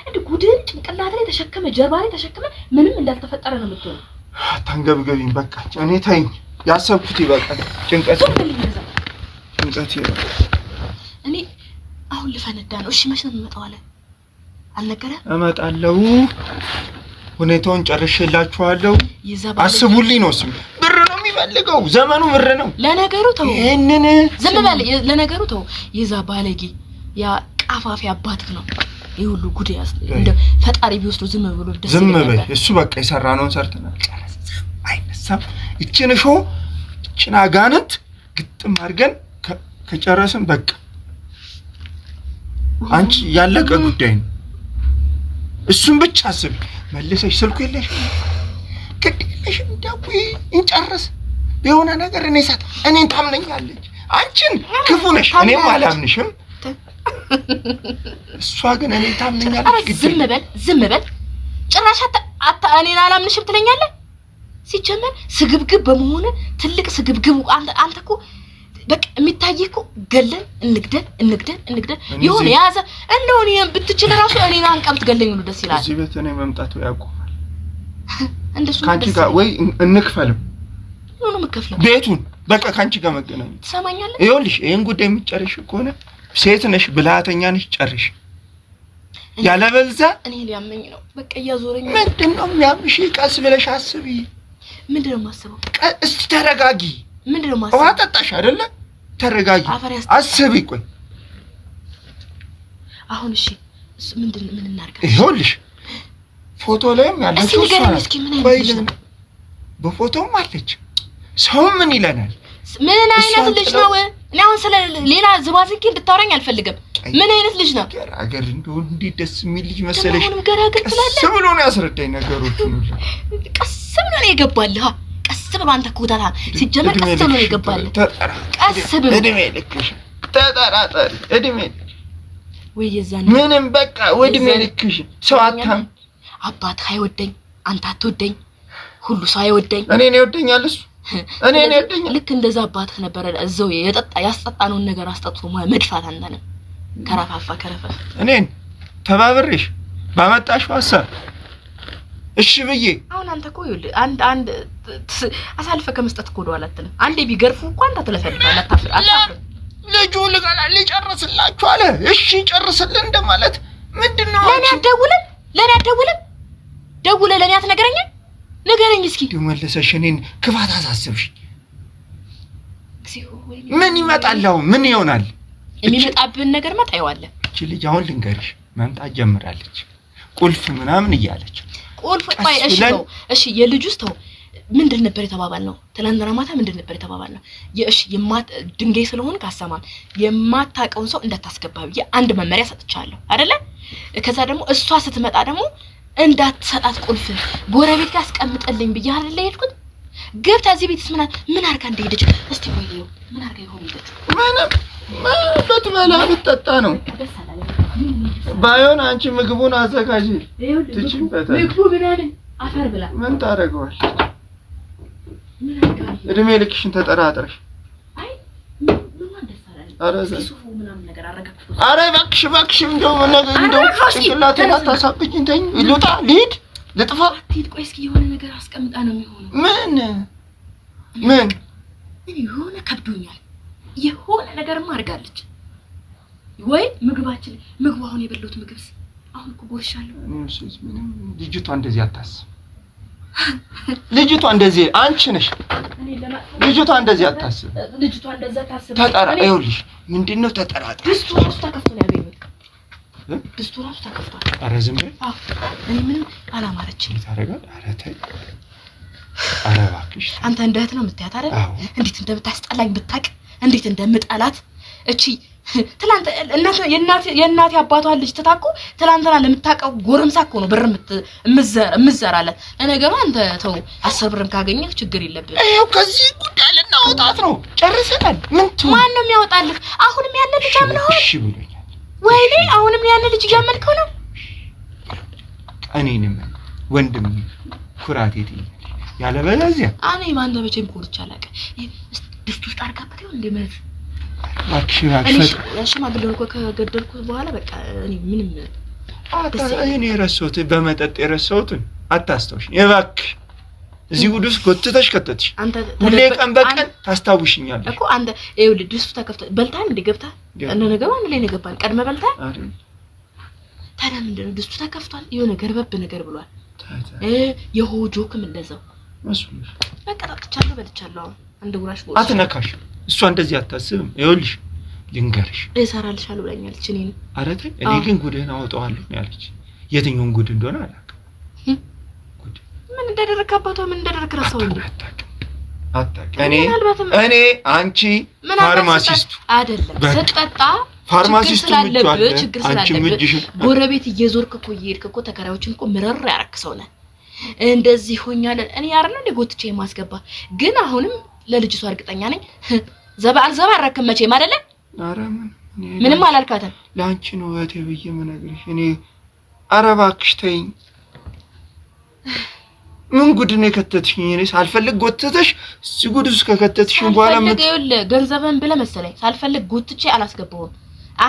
እንደ ጉድን ጭንቅላት ላይ ተሸከመ ጀርባ ላይ ተሸከመ ምንም እንዳልተፈጠረ ነው የምትሆነው። አታንገብገቢኝ በቃ። እኔ ተይኝ፣ ያሰብኩት ይበቃል። ጭንቀት እኔ አሁን ልፈነዳ ነው። እሺ መቼ ነው የምመጣው አለ? አልነገረም? እመጣለሁ፣ ሁኔታውን ጨርሼላችኋለሁ። አስቡልኝ ነው ስም ብር ነው የሚፈልገው። ዘመኑ ብር ነው። ለነገሩ ተው፣ ይሄንን ዝም በል። ለነገሩ ተው። የዛ ባለጌ ያ ቃፋፊ አባትህ ነው ይሁሉ ጉድ ያስ እንደ ፈጣሪ ቢወስዱ ዝም ብሎ ደስ ይላል። ዝም በይ። እሱ በቃ የሰራነውን ሰርተናል። አይነሳም። እቺን ሾ እቺን አጋንንት ግጥም አድርገን ከጨረስን በቃ አንቺ ያለቀ ጉዳይ ነው። እሱን ብቻ አስቢ። መልሰሽ ስልኩ የለሽም ከደለሽም ደውይ እንጨርስ። የሆነ ነገር እኔን ታምነኛለች። አንቺን ክፉ ነሽ፣ እኔም አላምንሽም። እሷ ግን እኔን ታምነኛለች። ዝም በል። ጭራሽ እኔን አላምንሽም ትለኛለህ? ሲጀመር ስግብግብ በመሆነ ትልቅ ስግብግብ አንተ እኮ በቃ የሚታየው እኮ ገለን እንግደል ይሁን ያዘ እንደው እኔ ብትችል ራሱ እኔን አንቀምት ገለኝ ነው ደስ ይላል። እዚህ ቤት እኔ መምጣቱ ያቆማል። እንደሱ ካንቺ ጋር ወይ እንክፈልም ነው የምከፍለው ቤቱን በቃ ካንቺ ጋር መገናኘት ትሰማኛለህ? ይኸውልሽ ይሄን ጉዳይ የምትጨርሽ ከሆነ ሴት ነሽ፣ ብልሃተኛ ነሽ፣ ጨርሽ። ያለበለዚያ እኔ ሊያመኝ ነው በቃ እያዞረኝ። ምንድነው የሚያምሽ? ቀስ ብለሽ አስቢ። ምንድነው የማስበው? እስቲ ተረጋጊ። ምንድነው የማስበው? ውሃ ጠጣሽ አይደለ? ተረጋጊ፣ አስቢ። ቆይ አሁን እሺ ምን እናርጋ? ይኸውልሽ ፎቶ ላይም ያለችው እሷ ናት። በፎቶም አለች። ሰው ምን ይለናል? ምን አይነት ልጅ ነው? እኔ አሁን ስለ ሌላ ዝባዝንኪ እንድታወራኝ አልፈልግም። ምን አይነት ልጅ ነው? ገራገር እንደው እንዴት ደስ የሚል ልጅ መሰለሽ። አሁንም ገራገር ትላለህ። ቀስ ብሎ ነው ያስረዳኝ ነገሮችን ሁሉ። ቀስ ብሎ ነው የገባልህ። ቀስ ብሎ አንተ ኮታታ ሲጀመር ቀስ ብሎ ነው የገባልህ። ቀስ ብሎ እድሜ ልክሽ ተጠራጠሪ። እድሜ ወይ የዛኔ ምንም በቃ እድሜ ልክሽ። ሰው አታም አባት አይወደኝ፣ አንተ አትወደኝ፣ ሁሉ ሰው አይወደኝ። እኔን ይወደኛል እሱ እኔን ይወደኛል። ልክ እንደዛ አባትህ ነበር እዛው ያስጠጣነውን ነገር አስጠጥቶ መድፋት አንተ ነህ። ከረፋፋ ከረፈፍ እኔን ተባብሬሽ ባመጣሽው ሐሳብ እሺ ብዬ አሁን አንተ እኮ ይኸውልህ አንድ አሳልፈ ከመስጠት እኮ ወደኋላ አትልም። አንዴ ቢገርፉ እንኳን አንተ ትለፈልፋለህ። አታፍር። ልጁ ሊጨርስላችሁ አለ። እሺ ጨርስልን እንደማለት ምንድነው? ለኔ አትደውልም? ደውለህ ለኔ አትነግረኝም? ንገረኝ እስኪ። ደመለሰሽ እኔን ክፋት አሳስብሽ። ምን ይመጣል? ምን ይሆናል? የሚመጣብን ነገር ታየዋለህ። እቺ ልጅ አሁን ልንገርሽ መምጣት ጀምራለች። ቁልፍ ምናምን እያለች ቁልፍ ቆይ እሺ የልጁስ ተው ምንድን ነበር የተባባልነው? ትላንትና ማታ ምንድን ነበር የተባባልነው? እሺ ድንጋይ ስለሆነ ካሰማን የማታውቀውን ሰው እንዳታስገባ ብዬ አንድ መመሪያ ሰጥቻለሁ አይደለ? ከዛ ደግሞ እሷ ስትመጣ ደግሞ እንዳትሰጣት ቁልፍ ጎረቤት ጋር አስቀምጠልኝ ብዬ አይደለ ሄድኩት። ገብታ እዚህ ቤትስ ምን አርጋ እንደሄደች እስቲ ቆይው። ምን አርጋ ይሆን ይደች? በትበላ ብትጠጣ ነው። ባይሆን አንቺ ምግቡን አዘጋጂ። ትችይበታለሽ። ምግቡ ምናምን አፈር ብላ ምን ታደርገዋል? እድሜ ልክሽን ተጠራጥረሽ። አይ ምን ደሳለኝ? አረ እባክሽ እንደው ጭንቅላቴን አታሳብኝ። እንተኝ ልውጣ፣ ልሂድ፣ ልጥፋ። አትሂድ። ቆይ እስኪ የሆነ ነገር አስቀምጣ ነው የሚሆነው። ምን የሆነ ከብዶኛል። የሆነ ነገርማ አድርጋለች ወይ ምግቡ አሁን የበላሁት ምግብስ አሁን እኮ ጎርሻለሁ። ልጅቷ እንደዚህ አታስብ። ልጅቷ እንደዚህ አንቺ ነሽ። ልጅቷ እንደዚህ አታስብ። ልጅቷ እንደዛ ታስብ። ይኸውልሽ ምንድነው ተጠራጣሪ። ድስቱ ራሱ ተከፍቶ ነው ያገኘሁት። ድስቱ ራሱ ተከፍቷል። ኧረ ዝም በይ። እኔ ምንም አላማረችኝ። ታረጋል። ኧረ ተይ። ኧረ እባክሽ አንተ እንደ እህት ነው የምታያት አይደል? እንዴት እንደምታስጠላኝ ብታውቅ፣ እንዴት እንደምጠላት እቺ ትላንት የእናቴ አባቷ ልጅ ተታቆ ትላንትና ለምታቀው ጎረምሳ እኮ ነው ብር እምዘራለት ለነገሩ አንተ ተው 10 ብርም ካገኘህ ችግር የለብህ ይሄው ከዚህ ጉዳይ ልናወጣት ነው ጨርሰናል ማን ነው የሚያወጣልህ አሁንም ያለ ልጅ አምነው እሺ ብሎኛል ወይኔ አሁንም ያለ ልጅ ያመልከው ነው እኔንም ወንድም ኩራቴ ትይ ያለ በለዚያ እኔ ማን ደበቼም ኮርቻ አላቀ ድስት ውስጥ አርጋበት ነው እንደምን እሺ ማግለል እኮ ከገደልኩ በኋላ በቃ እኔ ምንም እኔ ረሳሁት በመጠጥ የረሳሁትን አታስታውሽ እባክሽ እዚህ ጉዱስ ጎትተሽ ከተትሽ አንተ ሁሌ ቀን በቀን ታስታውሽኛለሽ እኮ አንተ ይኸውልህ ድስቱ ተከፍተ በልታን እንደገብታ እነ ነገር አንድ ላይ ነገባን ቀድመ በልታ አይደል ታዲያ ምንድነው ድስቱ ተከፍቷል የሆነ ገርበብ ነገር ብሏል የሆጆክም እንደዛው መስሎሽ በቃ ተጣጣቻለሁ በልቻለሁ አንድ ጉራሽ ቦስ አትነካሽ እሷ እንደዚህ አታስብም ይኸውልሽ ልንገርሽ እሰራልሻለሁ ብላኛለች እኔ አረተ እኔ ግን ጉድህን አወጣዋለሁ ያለች የትኛውን ጉድ እንደሆነ አላውቅም ጉድ ምን እንደደረከባቷ ምን እንደደረከ ረሳው እንዴ አታውቂ እኔ አንቺ ፋርማሲስቱ አይደለም ስትጠጣ ፋርማሲስቱ ችግር ስላለበት ጎረቤት እየዞርክ እኮ እየሄድክ እኮ ተከራዮችን እኮ ምረር ያረክሰው ነህ እንደዚህ ሆኛለ እኔ ያርነ ለጎትቼ ማስገባ ግን አሁንም ለልጅቷ እርግጠኛ ነኝ ዘባረከም መቼም አይደለ ምንም አላልካተም ላንቺ ነው እህቴ ብዬ ምነግርሽ እኔ አረባክሽ ተይኝ ምን ጉድ ነው ከተትሽኝ እኔ ሳልፈልግ ጎትተሽ ሲጉድስ ከከተትሽኝ በኋላ ገንዘብን ብለ መሰለኝ ሳልፈልግ ጎትቼ አላስገባውም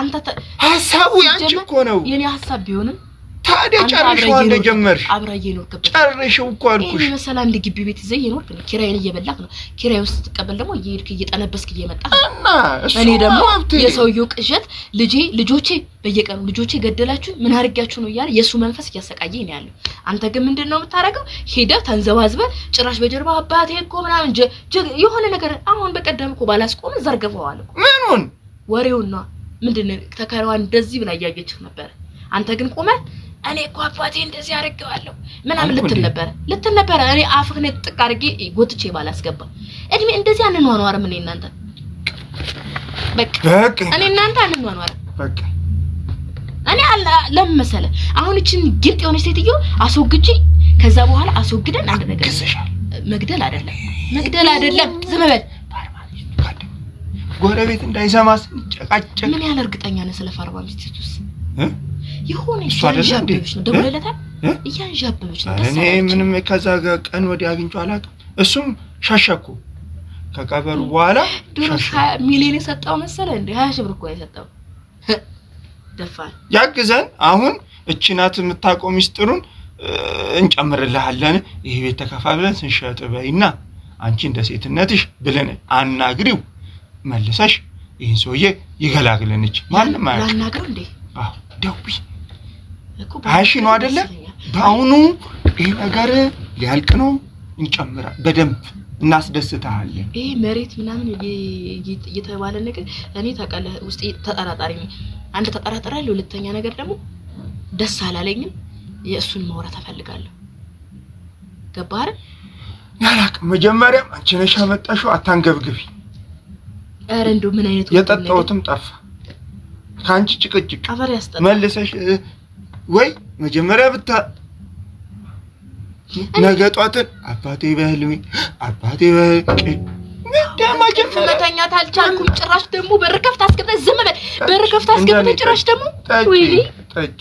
አንተ ሐሳቡ ያንቺ እኮ ነው የኔ ሐሳብ ቢሆንም ታዲያ ጨርሽው እንደጀመርሽ አብራዬ ኖርከበት ጨርሽው እኮ አልኩሽ እኔ መሰላም ግቢ ቤት ይዘይ ይኖርክ ነው ኪራይን እየበላክ ነው ኪራይ ውስጥ ተቀበል ደግሞ እየሄድክ እየጠነበስክ እየመጣህ እኔ ደግሞ የሰውየው ቅዠት ልጆቼ በየቀኑ ልጆቼ ገደላችሁ ምን አርጋችሁ ነው ይያል የሱ መንፈስ እያሰቃየኝ ነው ያለው አንተ ግን ምንድነው የምታረጋው ሄደ ተንዘባዝበ ጭራሽ በጀርባ አባቴ እኮ ምናምን የሆነ ነገር አሁን በቀደም እኮ ባላስቆም ዘርገፈዋል እኮ ምኑን ወሬውን ነው ምንድነው ተከራዋ እንደዚህ ብላ ያያየች ነበር አንተ ግን ቆመህ እኔ እኮ አባቴ እንደዚህ አረጋዋለሁ ምናምን ልትል ነበር እኔ አፍክነ ጥቅ አርጌ ጎትቼ ባላስገባ እድሜ እንደዚህ አንኗኗር ምን እናንተ በቃ እኔ እናንተ አንኗኗር በቃ እኔ ለምን መሰለ አሁን እቺን ግልጥ የሆነች ሴትዮ አስወግጂ ከዛ በኋላ አስወግደን አንድ ነገር መግደል አይደለም ዝም በል ጎረቤት እንዳይሰማስ ጨቃጨቅ ምን ያለ እርግጠኛ ነህ ስለ ፋርማሲስቱስ ይሁን ይሻልሻብሽ ነው ደውለለታል ይያንዣብሽ ነው እኔ ምንም ከዛ ጋር ቀን ወዲያ አግኝቼው አላውቅም እሱም ሻሻኩ ከቀበሩ በኋላ ሻሻ ሚሊዮን የሰጠው መሰለ እንዴ 20 ሺህ ብር እኮ የሰጠው ደፋል ያግዘን አሁን እቺ ናት የምታቆም ሚስጥሩን እንጨምርልሃለን ይሄ ቤት ተከፋብለን ስንሸጥ በይና አንቺ እንደ ሴትነትሽ ብለን አናግሪው መልሰሽ ይሄን ሰውዬ ይገላግለንች ማንንም አናግረው እንዴ ደውይ እኮ ባሽ ነው አይደለ ባውኑ ይሄ ነገር ሊያልቅ ነው እንጨምራ በደንብ እናስደስታለን ይሄ መሬት ምናምን እየተባለ ነገር እኔ ታውቃለህ ውስጥ ተጠራጣሪ ነኝ አንድ ተጠራጣራለሁ ሁለተኛ ነገር ደግሞ ደስ አላለኝም የእሱን ማውራት አፈልጋለሁ ገባህ ያላቅ መጀመሪያ አንቺ ነሽ አመጣሽው አታንገብግቢ አረ እንደው ምን አይነት የጠጣውትም ጠፋ ካንቺ ጭቅጭቅ መልሰሽ ወይ መጀመሪያ ብታ ነገጧትን አባቴ በህልሜ መተኛ ታልቻልኩም ጭራሽ ደግሞ በርከፍታ አስቀምጠ ዝም በል በርከፍታ አስቀምጠ ጭራሽ ደግሞ ወይኔ ጠጭ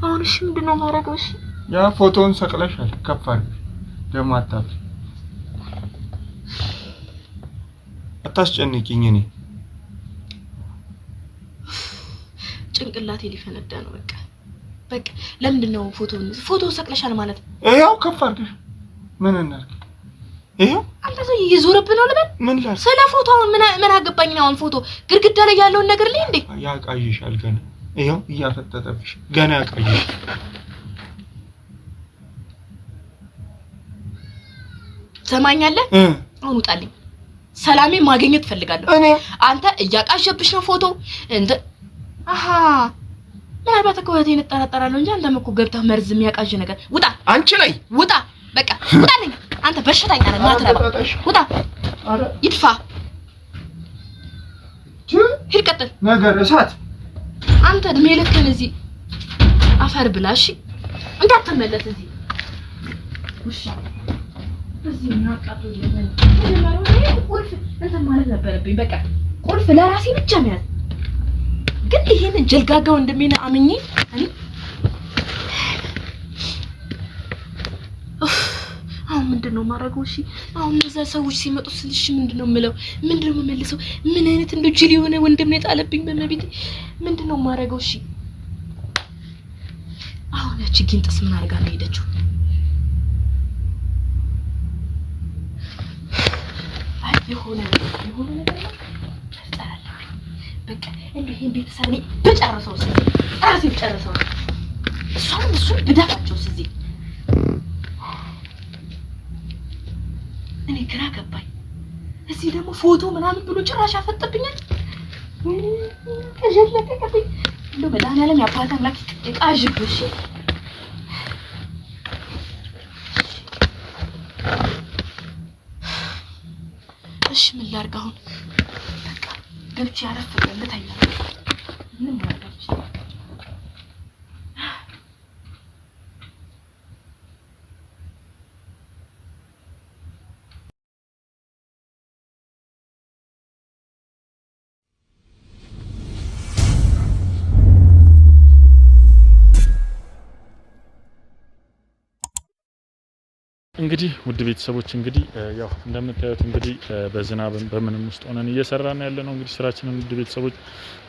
አሁን እሺ ምንድነው ማረጋው እሺ ያ ፎቶውን ሰቅለሻል ከፋል ደግሞ አታስጨንቂኝ እኔ ጭንቅላቴ ሊፈነዳ ነው በቃ ለምንድነው ፎቶ ሰቅለሻል ማለት ይሄው ከፍ አድርገሽ ምን እናርግ ይሄው አንተ ሰው ይዞርብህ ነው ለምን ምን ላል ስለ ፎቶ ምን አገባኝ ነው አሁን ፎቶ ግድግዳ ላይ ያለውን ነገር ላይ እንዴ ያቃይሻል ገና ይሄው እያፈጠጠብሽ ገና ያቃይሽ ሰማኛለህ አሁን ውጣልኝ ሰላሜ ማግኘት ፈልጋለሁ አንተ እያቃሸብሽ ነው ፎቶ እንደ አሃ ምናልባት እኮ እህቴን እጠራጠራለሁ እንጂ አንተም እኮ ገብተህ መርዝ የሚያቃዥ ነገር ውጣ አንቺ ላይ ውጣ በቃ ውጣልኝ አንተ በሽተኛ ነህ ማትረባ ውጣ ይድፋ ሂድ ቀጥል። ነገር እሳት አንተ እድሜ ልክህን እዚህ አፈር ብላሽ እንዳትመለስ እዚህ ውሻ እዚህ እናቃጡ ይለኝ ቁልፍ እንትን ማለት ነበረብኝ። በቃ ቁልፍ ለራሴ ብቻ መያዝ ግን ይሄን ጀልጋጋው እንደሚና አምኜ እኔ አሁን ምንድነው ማረገው? እሺ አሁን እነዛ ሰዎች ሲመጡ ስልሽ ምንድነው የምለው? ምንድነው የምመልሰው? ምን አይነት እንደው ጅል የሆነ ወንድም ነው የጣለብኝ በመቤቴ። ምንድነው ማረገው? እሺ አሁን ያቺ ጊንጥስ ምን አድርጋ ነው ሄደችው? አይ የሆነ ነገር ተጣላልኝ። በቃ ይሄን ቤተሰብ ላይ በጨረሰው ራሴ በጨረሰው እሱን ብዳፋቸው እዚህ እኔ ግራ ገባኝ። እዚህ ደግሞ ፎቶ ምናምን ብሎ ጭራሽ አፈጠብኛል። ከጀለቀቀብኝ እንደው መድኃኒዓለም ያባታ አምላክ ይቃዥብሽ። እሺ ምን ላድርግ አሁን? በቃ ገብቼ አረፍ ልተኛ። ምን ማድረግ እንግዲህ ውድ ቤተሰቦች እንግዲህ ያው እንደምታዩት እንግዲህ በዝናብም በምንም ውስጥ ሆነን እየሰራን ያለ ነው እንግዲህ ስራችንን። ውድ ቤተሰቦች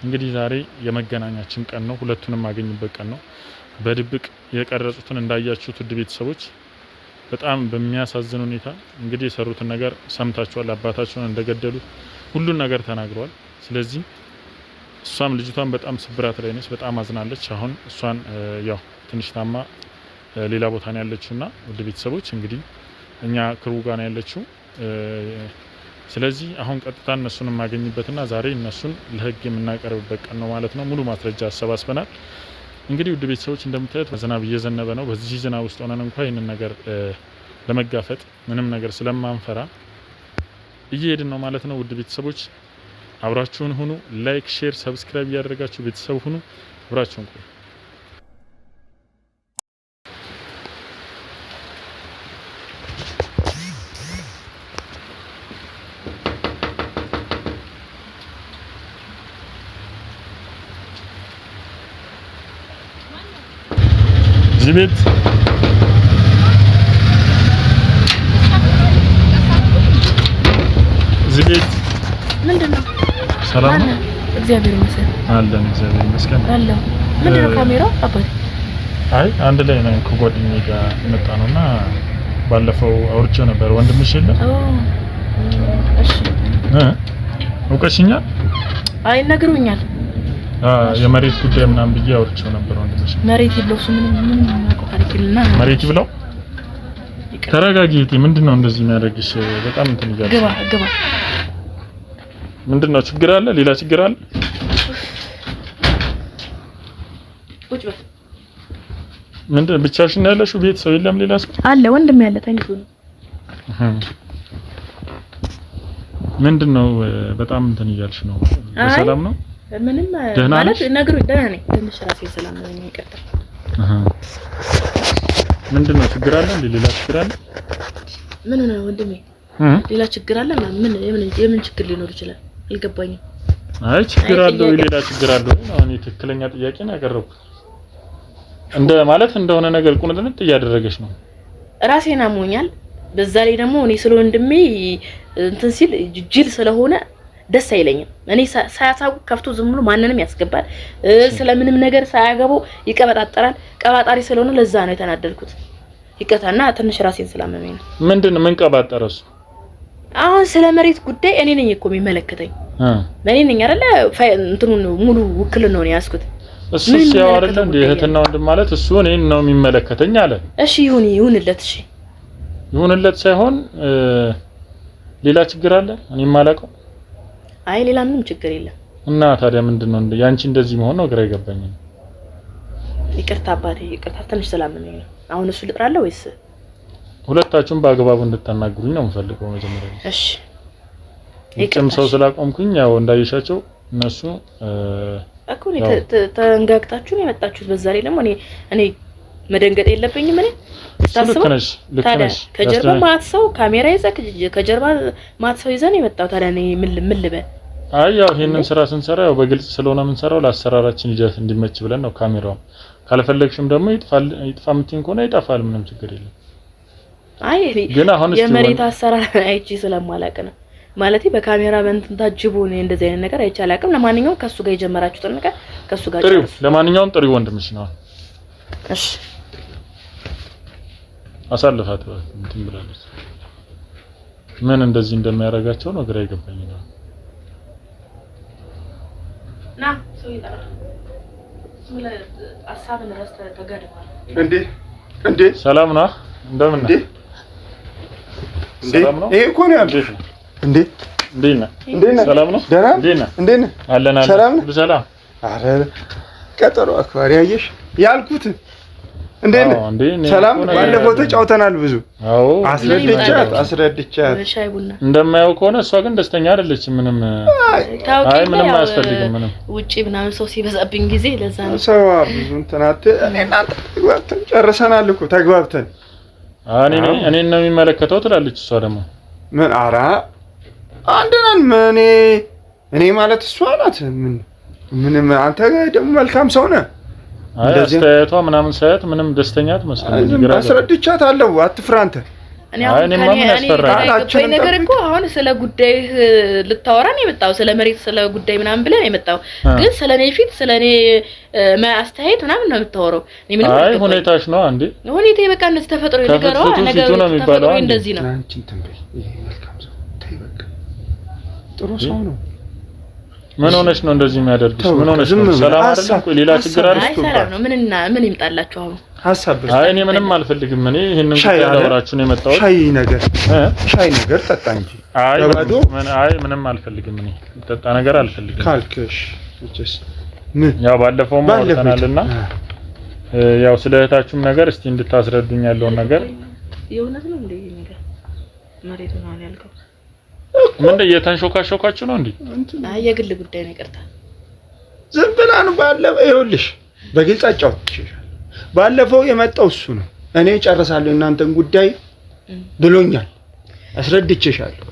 እንግዲህ ዛሬ የመገናኛችን ቀን ነው፣ ሁለቱንም ማገኝበት ቀን ነው። በድብቅ የቀረጹትን እንዳያችሁት ውድ ቤተሰቦች በጣም በሚያሳዝን ሁኔታ እንግዲህ የሰሩትን ነገር ሰምታችኋል። አባታቸውን እንደገደሉት ሁሉን ነገር ተናግረዋል። ስለዚህ እሷም ልጅቷን በጣም ስብራት ላይ ነች፣ በጣም አዝናለች። አሁን እሷን ያው ትንሽ ታማ ሌላ ቦታ ነው ያለችውና ውድ ቤተሰቦች እንግዲህ እኛ ክሩ ጋር ነው ያለችው። ስለዚህ አሁን ቀጥታ እነሱን ማገኝበትና ዛሬ እነሱን ለህግ የምናቀርብበት ቀን ነው ማለት ነው። ሙሉ ማስረጃ አሰባስበናል። እንግዲህ ውድ ቤተሰቦች እንደምታዩት ዝናብ እየዘነበ ነው። በዚህ ዝናብ ውስጥ ሆነን እንኳን ይሄንን ነገር ለመጋፈጥ ምንም ነገር ስለማንፈራ እየሄድን ነው ማለት ነው። ውድ ቤተሰቦች አብራችሁን ሁኑ። ላይክ፣ ሼር፣ ሰብስክራይብ እያደረጋችሁ ቤተሰብ ሁኑ። አብራችሁን ቆዩ። ቤት እዚህ ቤት ምንድነው? ሰላም ነው? እግዚአብሔር ይመስገን አለን። እግዚአብሔር ይመስገን አለን። ምንድነው ካሜራው? አባቴ አይ አንድ ላይ ነው ከጓደኛዬ ጋር መጣ ነውና ባለፈው አውርቼው ነበር። ወንድምሽ የለ? እሺ እውቀሽኛል? አይ ነግሩኛል። የመሬት ጉዳይ ምናምን ብዬ አውርቼው ነበር። ወንድምሽ መሬት ይብለው ምን አቆጣሪክልና መሬት ይብለው። ተረጋጊ እህቴ። ምንድነው እንደዚህ የሚያደርግሽ? በጣም እንትን ይያዝ። ግባ ምንድነው? ችግር አለ? ሌላ ችግር አለ? ቁጭ በል። ምንድነው? ብቻሽን ነው ያለሽው? ቤት ሰው የለም? ሌላ ሰው አለ? ወንድም ያለ ተኝቶ ነው። ምንድነው? በጣም እንትን እያልሽ ነው። በሰላም ነው? ምንም ማለት ነግሩኝ። ደህና ነኝ። ትንሽ ራሴ ሰላም ነኝ። ይቀጥታ ምንድነው? ችግር አለ? ሌላ ችግር አለ? ምን ነው ወንድሜ? ሌላ ችግር አለ? የምን ችግር ሊኖር ይችላል? አልገባኝም። አይ ችግር አለ ወይ? ሌላ ችግር አለ ወይ? አሁን ትክክለኛ ጥያቄ ነው ያቀረብኩት። እንደ ማለት እንደሆነ ነገር ቁንጥንጥ እያደረገች ነው። ራሴን አሞኛል። በዛ ላይ ደግሞ እኔ ስለ ወንድሜ እንትን ሲል ጅል ስለሆነ ደስ አይለኝም። እኔ ሳያሳው ከፍቶ ዝም ብሎ ማንንም ያስገባል። ስለምንም ነገር ሳያገባው ይቀበጣጠራል። ቀባጣሪ ስለሆነ ለዛ ነው የተናደድኩት። ይቀጣና ትንሽ ራሴን ስላመመኝ ነው። ምንድነው? ምን ቀባጠረሱ? አሁን ስለ መሬት ጉዳይ እኔ ነኝ እኮ የሚመለከተኝ። እኔ ነኝ አይደለ? እንትኑን ሙሉ ውክልናው ነው ያስኩት። እሱ ሲያው አይደለ እንደ እህትና ወንድም ማለት እሱ እኔን ነው የሚመለከተኝ አለ። እሺ ይሁንለት። እሺ ይሁንለት ሳይሆን ሌላ ችግር አለ እኔ የማላውቀው? አይ ሌላ ምንም ችግር የለም። እና ታዲያ ምንድነው ያንቺ እንደዚህ መሆን ነው ግራ ይገባኝ። ይቅርታ አባቴ፣ ይቅርታ ትንሽ ስላመመኝ ነው። አሁን እሱ ልጥራለሁ ወይስ? ሁለታችሁም በአግባቡ እንድታናግሩኝ ነው የምፈልገው መጀመሪያ። እሺ ይቅም ሰው ስላቆምኩኝ ያው እንዳይሻቸው እነሱ እኮ ተንጋግታችሁ ነው የመጣችሁት። በዛ ላይ ደግሞ እኔ መደንገጥ የለብኝም እኔ ልክ ነሽ። ከጀርባ ማትሰው ካሜራ ይዘህ ከጀርባ ማትሰው ይዘን የመጣው ታዲያ እኔ ምን ልበል? አይ ያው ይሄንን ስራ ስንሰራ ያው በግልጽ ስለሆነ የምንሰራው ለአሰራራችን ሂደት እንዲመች ብለን ነው። ካሜራው ካልፈለግሽም ደግሞ ይጥፋ የምትይኝ ከሆነ ይጠፋል፣ ምንም ችግር የለም። አይ ግን አሁን የመሬት አሰራር አይቼ ስለማላቅ ነው ማለቴ በካሜራ በእንትን ታጅቡ ነው እንደዚህ አይነት ነገር አይቼ አላቅም። ለማንኛውም ከሱ ጋር የጀመራችሁት ነገር ከሱ ጋር ጨርሱ። ለማንኛውም ጥሪ ወንድምሽ ነው። እሺ አሳልፋት እንትን ብላለች። ምን እንደዚህ እንደሚያደርጋቸው ነው ግራ ይገባኝ ነው። ና ሰው ይጣራ ስለ አሳብን ራስ ተጋድማል እንዴ ሰላም ነው እንደምን ነው ሰላም ነው? ይሄ እኮ ነው ያልኩሽ። እንዴ ሰላም ነው? ደህና እንዴ አለና ሰላም ነው? ሰላም። አረ ቀጠሮ አክባሪ አየሽ ያልኩት እንዴ ሰላም። ባለፈው ተጫውተናል ብዙ። አዎ አስረድቻት ሻይ ቡና እንደማያው ከሆነ እሷ ግን ደስተኛ አይደለችም። ምንም አይ ምንም አያስፈልግም። ምንም ውጪ ምናምን ሰው ሲበዛብኝ ጊዜ ለዛ ነው ሰው ብዙ እንትናት እኔና ተግባብተን ጨርሰናል እኮ ተግባብተን። እኔ ነው የሚመለከተው ትላለች እሷ ደግሞ ምን አራ አንድ ነን። እኔ ማለት እሷ ናት። ምንም አንተ ደግሞ መልካም ሰው ነህ። አስተያየቷ ምናምን ሳያት ምንም ደስተኛ ትመስላለች። አስረድቻታለሁ። አትፍራ አንተ። እኔ ነገር እኮ አሁን ስለ ጉዳይ ልታወራ ነው የመጣው፣ ስለ መሬት ስለ ጉዳይ ምናምን ብለን የመጣው ግን ስለኔ ፊት ስለኔ አስተያየት ምናምን ነው የምታወራው። አይ ሁኔታሽ ነው አንዴ ሁኔታ በቃ እንደዚህ ተፈጥሮ ነገርዋ ተፈጥሮ እንደዚህ ነው። አንቺን ተንበይ። ይሄ መልካም ሰው ተይ በቃ ጥሩ ሰው ነው። ምን ሆነሽ ነው እንደዚህ የሚያደርግሽ? ምን ሆነሽ ነው? ሰላም አይደለም? ቆይ ሌላ ችግር አለ? አይ ሰላም ነው። ምን ይምጣላችሁ አሁን ሐሳብ? አይ እኔ ምንም አልፈልግም። እኔ ይሄንን ጉዳይ አወራችሁ ነው የመጣሁት። ሻይ ነገር ጠጣ እንጂ። አይ ምንም አልፈልግም። እኔ ጠጣ ነገር አልፈልግም ካልክሽ እጭስ ያው ባለፈው ማውጣናልና ያው ስለ እህታችሁም ነገር እስቲ እንድታስረዱኝ ያለውን ነገር። የእውነት ነው እንዴ ይሄ ነገር? መሬቱ ነው ያልከው? ምን እየተንሾካሾካችሁ ነው እንዴ? አይ የግል ጉዳይ ነው። ይቅርታ ዝም ብላ ነው። ባለፈው ይኸውልሽ በግልጽ አጫውትሽ ባለፈው የመጣው እሱ ነው። እኔ ጨርሳለሁ እናንተን ጉዳይ ብሎኛል። አስረድቼሻለሁ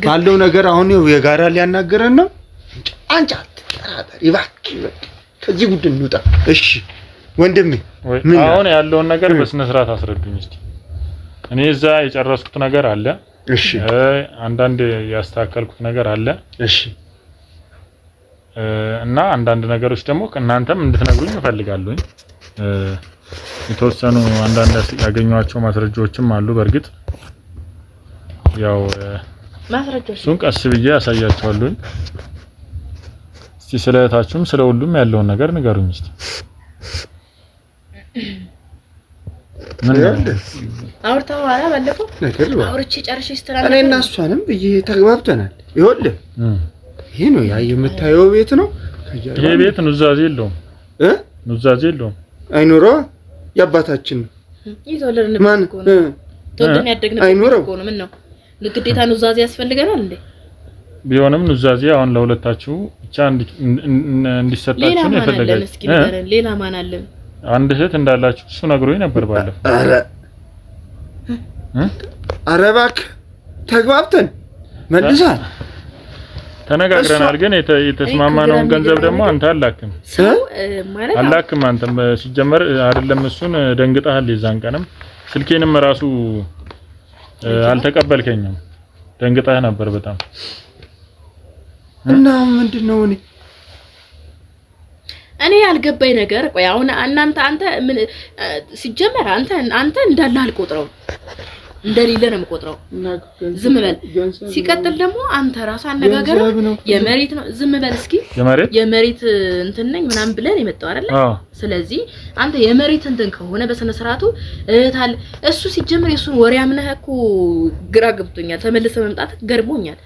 ባለው ነገር። አሁን የጋራ ሊያናገረን ነው። አንቺ አትጠራጠሪ እባክህ፣ ከዚህ ጉድ እንውጣ። እሺ ወንድሜ አሁን ያለውን ነገር በስነ ስርዓት አስረዱኝ እስቲ። እኔ እዛ የጨረስኩት ነገር አለ። እሺ አንዳንድ ያስተካከልኩት ነገር አለ። እሺ እና አንዳንድ ነገሮች ደግሞ እናንተም እንድትነግሩኝ እፈልጋለሁ። የተወሰኑ አንዳንድ ያገኘኋቸው ማስረጃዎችም አሉ። በርግጥ ያው ማስረጃዎች እሱን ቀስ ብዬ አሳያችኋለሁ። እስቲ ስለ እህታችሁም ስለ ሁሉም ያለውን ነገር ንገሩኝ እስቲ። ምን አውርተው አላ ባለፈው አውርቼ ጨርሼ ስትራና እኔና እሷንም ብዬ ተግባብተናል። ይኸውልህ ይሄ ነው ያ የምታየው ቤት ነው። ይሄ ቤት ኑዛዜ የለውም ኑዛዜ የለውም። አይኖሮ የአባታችን ነው። ይዞልን ነው ተወደን ያደግነው እኮ ነው። ምን ነው ለግዴታ ኑዛዜ ያስፈልገናል እንዴ? ቢሆንም ኑዛዜ አሁን ለሁለታችሁ ብቻ እንዲሰጣችሁ ነው የፈለጋችሁ። ሌላ ማን አለ? አንድ እህት እንዳላችሁ እሱ ነግሮኝ ነበር ባለፈው። ኧረ እባክህ ተግባብተን መልሳል ተነጋግረናል። ግን የተስማማነውን ገንዘብ ደግሞ አንተ አላክም ማለት አላክም። አንተም ሲጀመር አይደለም እሱን ደንግጠሃል። የዛን ቀንም ስልኬንም ራሱ አልተቀበልከኝም። ደንግጠህ ነበር በጣም። እና ምንድነው እኔ ያልገባኝ ነገር ቆይ አሁን አንተ ምን ሲጀመር አንተ እንዳለ አልቆጥረው እንደሌለ ነው የምቆጥረው። ዝም በል። ሲቀጥል ደግሞ አንተ ራስህ አነጋገር የመሬት ነው። ዝም በል እስኪ የመሬት እንትን ነኝ ምናምን ብለን የመጣው አይደለ? ስለዚህ አንተ የመሬት እንትን ከሆነ በስነ ስርዓቱ እታል እሱ ሲጀመር የሱን ወሬ አምነህ እኮ ግራ ገብቶኛል። ተመልሰ መምጣት ገርሞኛል።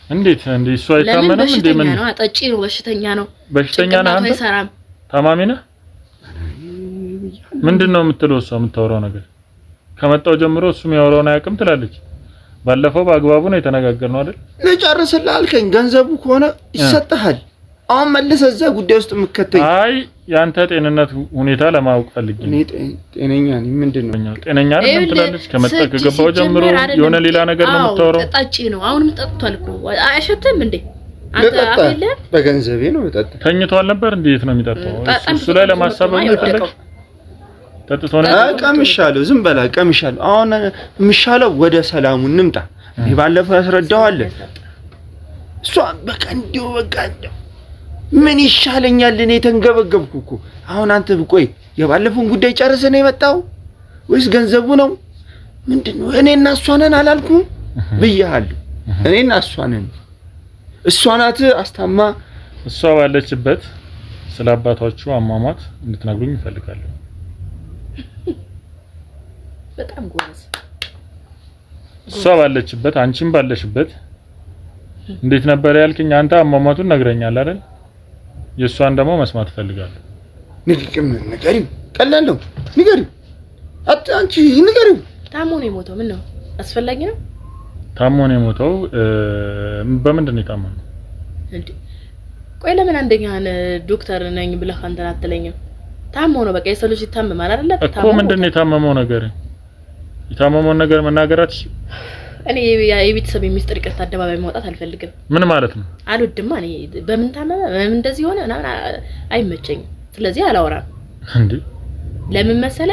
እንዴት እሱ አይታመንም እንዴ? ምን ነው? አጠጪ ነው፣ በሽተኛ ነው። በሽተኛ ነህ አንተ? ታማሚ ነህ? ምንድነው የምትለው? እሷ የምታወራው ነገር ከመጣው ጀምሮ እሱ የሚያወራውን አያውቅም ትላለች። ባለፈው በአግባቡ ነው የተነጋገርነው አይደል? ልጨርስልህ አልከኝ። ገንዘቡ ከሆነ ይሰጥሃል። አሁን መልሰህ እዛ ጉዳይ ውስጥ የምከተኝ? አይ ያንተ ጤንነት ሁኔታ ለማወቅ ፈልጌ ነው። እኔ ጤነኛ ነኝ። ምንድነው ጤነኛ አይደለም ትላለች። ከገባው ጀምሮ የሆነ ሌላ ነገር ነው የምታወራው። ጠጪ ነው። አሁንም ጠጥቷል እኮ አያሸትም እንዴ? አንተ አፈለ በገንዘቤ ነው የጠጣ። ተኝቷል ነበር። እንዴት ነው የሚጠጣው? እሱ ላይ ለማሳብ ነው የፈለገው። ጠጥቶ ነው ቀምሻለሁ። ዝም በላ ቀምሻለሁ። አሁን የምሻለው ወደ ሰላሙ እንምጣ። እኔ ባለፈው ያስረዳዋለሁ። እሷ በቃ እንዲሁ በቃ ምን ይሻለኛል? እኔ ተንገበገብኩ እኮ። አሁን አንተ ቆይ የባለፈውን ጉዳይ ጨርሰህ ነው የመጣው ወይስ ገንዘቡ ነው? ምንድነው? እኔና እሷ ነን አላልኩም ብያለሁ። እኔና እሷ ነን። እሷ ናት አስታማ። እሷ ባለችበት ስለ አባታቹ አሟሟት እንድትነግሩኝ እፈልጋለሁ። በጣም ጎበዝ። እሷ ባለችበት አንቺም ባለሽበት እንዴት ነበር ያልከኝ? አንተ አሟሟቱን ነግረኛል አይደል? የእሷን ደግሞ መስማት እፈልጋለሁ። ንገሪው። ቀላል ነው። ንገሪው። አንቺ ንገሪው። ታሞ ነው የሞተው። ምን ነው አስፈላጊ ነው? ታሞ ነው የሞተው። በምንድን ነው የታመመው? እንዴ ቆይ ለምን አንደኛ ዶክተር ነኝ ብለህ አንተን አትለኝም? ታሞ ነው በቃ። የሰው ልጅ ይታመማል አይደለ? እኮ ምንድን ነው የታመመው ነገር? የታመመውን ነገር መናገራት እኔ የቤተሰብ የሚስጥር ቀጥ አደባባይ ማውጣት አልፈልግም። ምን ማለት ነው? አልወድማ። እኔ በምን ታመመ በምን እንደዚህ ሆነ እና አይመቸኝም። ስለዚህ አላወራም። እንዴ ለምን መሰለ?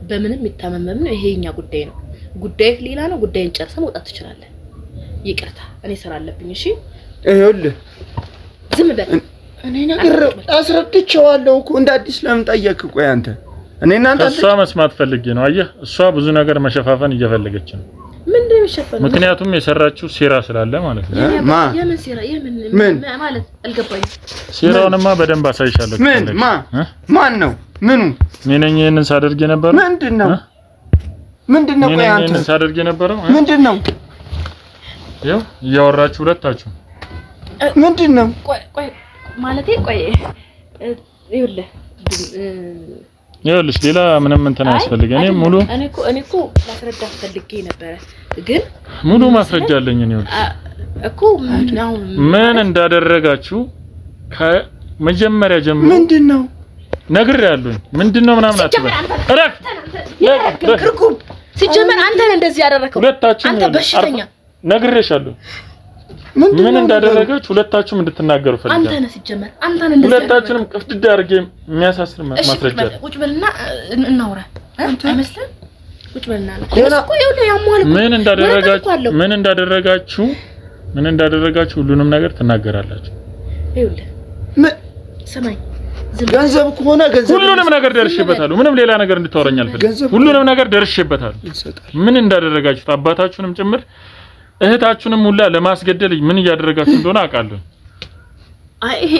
በምንም ይታመመም ነው ይሄኛ ጉዳይ ነው። ጉዳይህ ሌላ ነው። ጉዳይን ጨርሰህ መውጣት ትችላለህ። ይቅርታ እኔ ስራ አለብኝ። እሺ ይኸውልህ ዝም በል። እኔ ነገር አስረድቼዋለሁ እኮ እንደ አዲስ ለምን ጠየቅክ? ቆይ አንተ እኔ እናንተ እሷ መስማት ፈልጌ ነው። አየህ እሷ ብዙ ነገር መሸፋፈን እየፈለገች ነው። ምንድነው የሚሸፈነው? ምክንያቱም የሰራችው ሴራ ስላለ ማለት ነው። የምን ሴራ? ምን ማለት አልገባኝም። ሴራውንማ በደንብ አሳይሻለሁ። ማን ነው? ምኑ? እኔ ነኝ ይሄንን ሳደርግ የነበረው። ምንድነው? ቆይ አንተ ይሄንን ሳደርግ የነበረው ምንድነው? ያው እያወራችሁ ሁለታችሁ ምንድነው? ቆይ ማለቴ ቆይ ይኸውልሽ ሌላ ምንም እንትን አያስፈልግም። እኔ እኮ ላስረዳ ፈልጌ ነበረ፣ ግን ሙሉ ማስረጃ አለኝ። እኮ ምን እንዳደረጋችሁ ከመጀመሪያ ጀምሮ ምንድነው ነግሬያለሁኝ። ምንድነው ምናምን አትበል። ሲጀመር አንተ ነህ እንደዚህ ያደረከው። አንተ በሽተኛ ነግሬሻለሁ። ምን እንዳደረጋችሁ ሁለታችሁም እንድትናገሩ ፈልጋለሁ። አንተ ነህ ሲጀመር አንተ ነህ እንደዚህ ሁለታችሁንም ቅፍድድ አድርጌ የሚያሳስር ማስረጃ ቁጭ በልና እናውራ። አይመስልም? ቁጭ በልና እኮ ይኸውልህ ያሟል። ምን እንዳደረጋችሁ ሁሉንም ነገር ትናገራላችሁ። ይኸውልህ ሰማኝ። ገንዘብ ከሆነ ገንዘብ ሁሉንም ነገር ደርሼበታለሁ። ምንም ሌላ ነገር እንድታወራኝ አልፈልግም። ሁሉንም ነገር ደርሼበታለሁ። ምን እንዳደረጋችሁ አባታችሁንም ጭምር እህታችሁንም ሁላ ለማስገደል ምን እያደረጋችሁ እንደሆነ አውቃለሁ። ይሄ